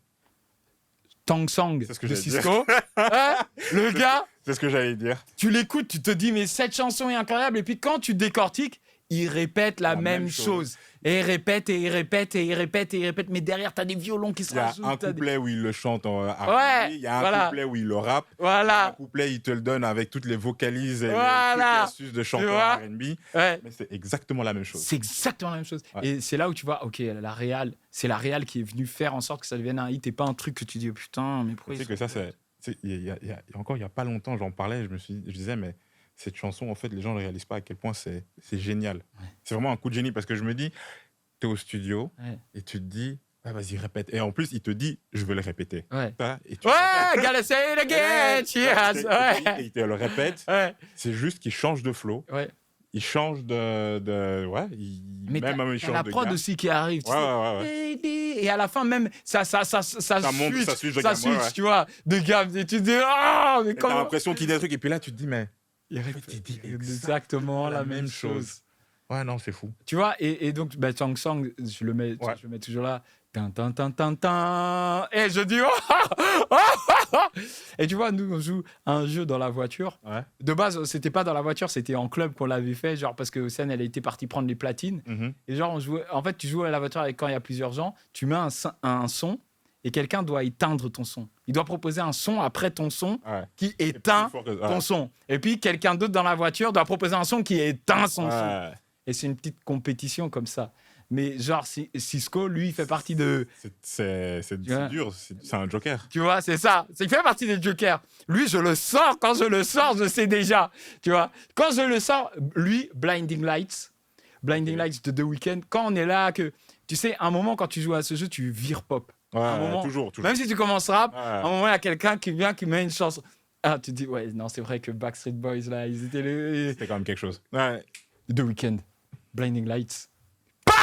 Tang Sang C'est ce que de j'allais Cisco, hein, le gars, C'est ce que j'allais dire. tu l'écoutes, tu te dis mais cette chanson est incroyable et puis quand tu décortiques, il répète la même chose. Et il répète, et il répète, et il répète, et il répète. Mais derrière, tu as des violons qui se Il y a rajoutent. un couplet où il le chante en R&B, Ouais, il y a un voilà. couplet où il le rappe, Voilà. un couplet il te le donne avec toutes les vocalises et Voilà. toutes les astuces de chanteur vois R&B. Ouais. Mais c'est exactement la même chose. C'est exactement la même chose. Ouais. Et c'est là où tu vois, ok, la réal, c'est la réal qui est venue faire en sorte que ça devienne un hit et pas un truc que tu dis, oh, putain, mais pourquoi Tu sais que ça, c'est... Il y a encore il n'y a pas longtemps, j'en parlais, je disais, mais cette chanson, en fait, les gens ne réalisent pas à quel point c'est génial. Ouais. C'est vraiment un coup de génie parce que je me dis, tu es au studio Ouais. et tu te dis, ah, vas-y, répète. Et en plus, il te dit, je veux le répéter. Ouais. Ça, et tu Ouais, gotta say it again, cheers. Et il te le répète. Ouais. C'est juste qu'il change de flow. Ouais. Il change de ouais, Mais même il t'as change la de prod gars. aussi qui arrive. tu Ouais, sais. ouais, ouais. Et à la fin, même, ça monte, switch, ça switch de gamme, ouais, ouais. tu vois, de gamme. Et tu te dis, ah, mais Et t'as comment... l'impression qu'il dit un truc et puis là, tu te dis, mais Il fait, il dit exactement la même chose. ouais, non, c'est fou. Tu vois, et donc, bah, Tang Sang, je le mets toujours là. Tin, tin, tin, tin, tin. Et je dis, et tu vois, nous, on joue à un jeu dans la voiture. Ouais. De base, c'était pas dans la voiture, c'était en club qu'on l'avait fait, genre parce que Océane, elle était partie prendre les platines. Mhm. Et genre, on jouait, en fait, tu joues à la voiture avec quand il y a plusieurs gens, tu mets un son et quelqu'un doit éteindre ton son. Il doit proposer un son après ton son Ouais. qui C'est éteint plus fort que- ton ouais. son. Et puis, quelqu'un d'autre dans la voiture doit proposer un son qui éteint son son. Ouais. Et c'est une petite compétition comme ça. Mais genre, Cisco, lui, il fait partie de... C'est vois. dur, c'est un joker. Tu vois, c'est ça. Il fait partie des jokers. Lui, je le sors. Quand je le sors, je sais déjà. Tu vois, quand je le sors, lui, Blinding Lights de The Weeknd, quand on est là, que tu sais, un moment, quand tu joues à ce jeu, tu vires pop. Ouais, Un moment, toujours. Même si tu commences rap, Ouais. à un moment, il y a quelqu'un qui vient, qui met une chanson. Ah, tu te dis, ouais, non, c'est vrai que Backstreet Boys, là, ils étaient les... C'était quand même quelque chose. Ouais. The Weeknd, Blinding Lights. Bah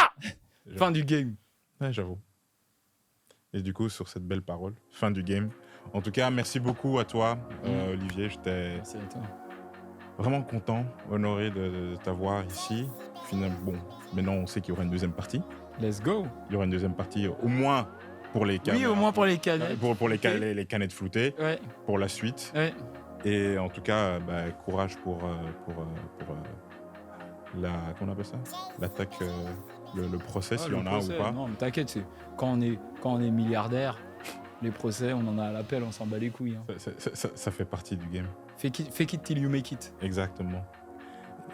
fin du game. Ouais, j'avoue. Et du coup, sur cette belle parole, fin du game. En tout cas, merci beaucoup à toi, Olivier. J'étais Merci à toi. vraiment content, honoré de t'avoir ici. Finalement, bon, maintenant, on sait qu'il y aura une deuxième partie. Let's go. Il y aura une deuxième partie, au moins pour les canettes. Oui, au moins pour les canettes. Pour les canettes floutées, Ouais, pour la suite. ouais. Et en tout cas, bah, courage pour la... Comment on appelle ça? L'attaque, le procès, s'il y en a procès, ou pas. Non, mais t'inquiète, quand on est milliardaire, les procès, on en a à l'appel, on s'en bat les couilles. Hein. Ça fait partie du game. Fake it till you make it. Exactement.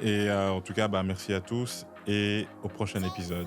Et en tout cas, bah, merci à tous et au prochain épisode.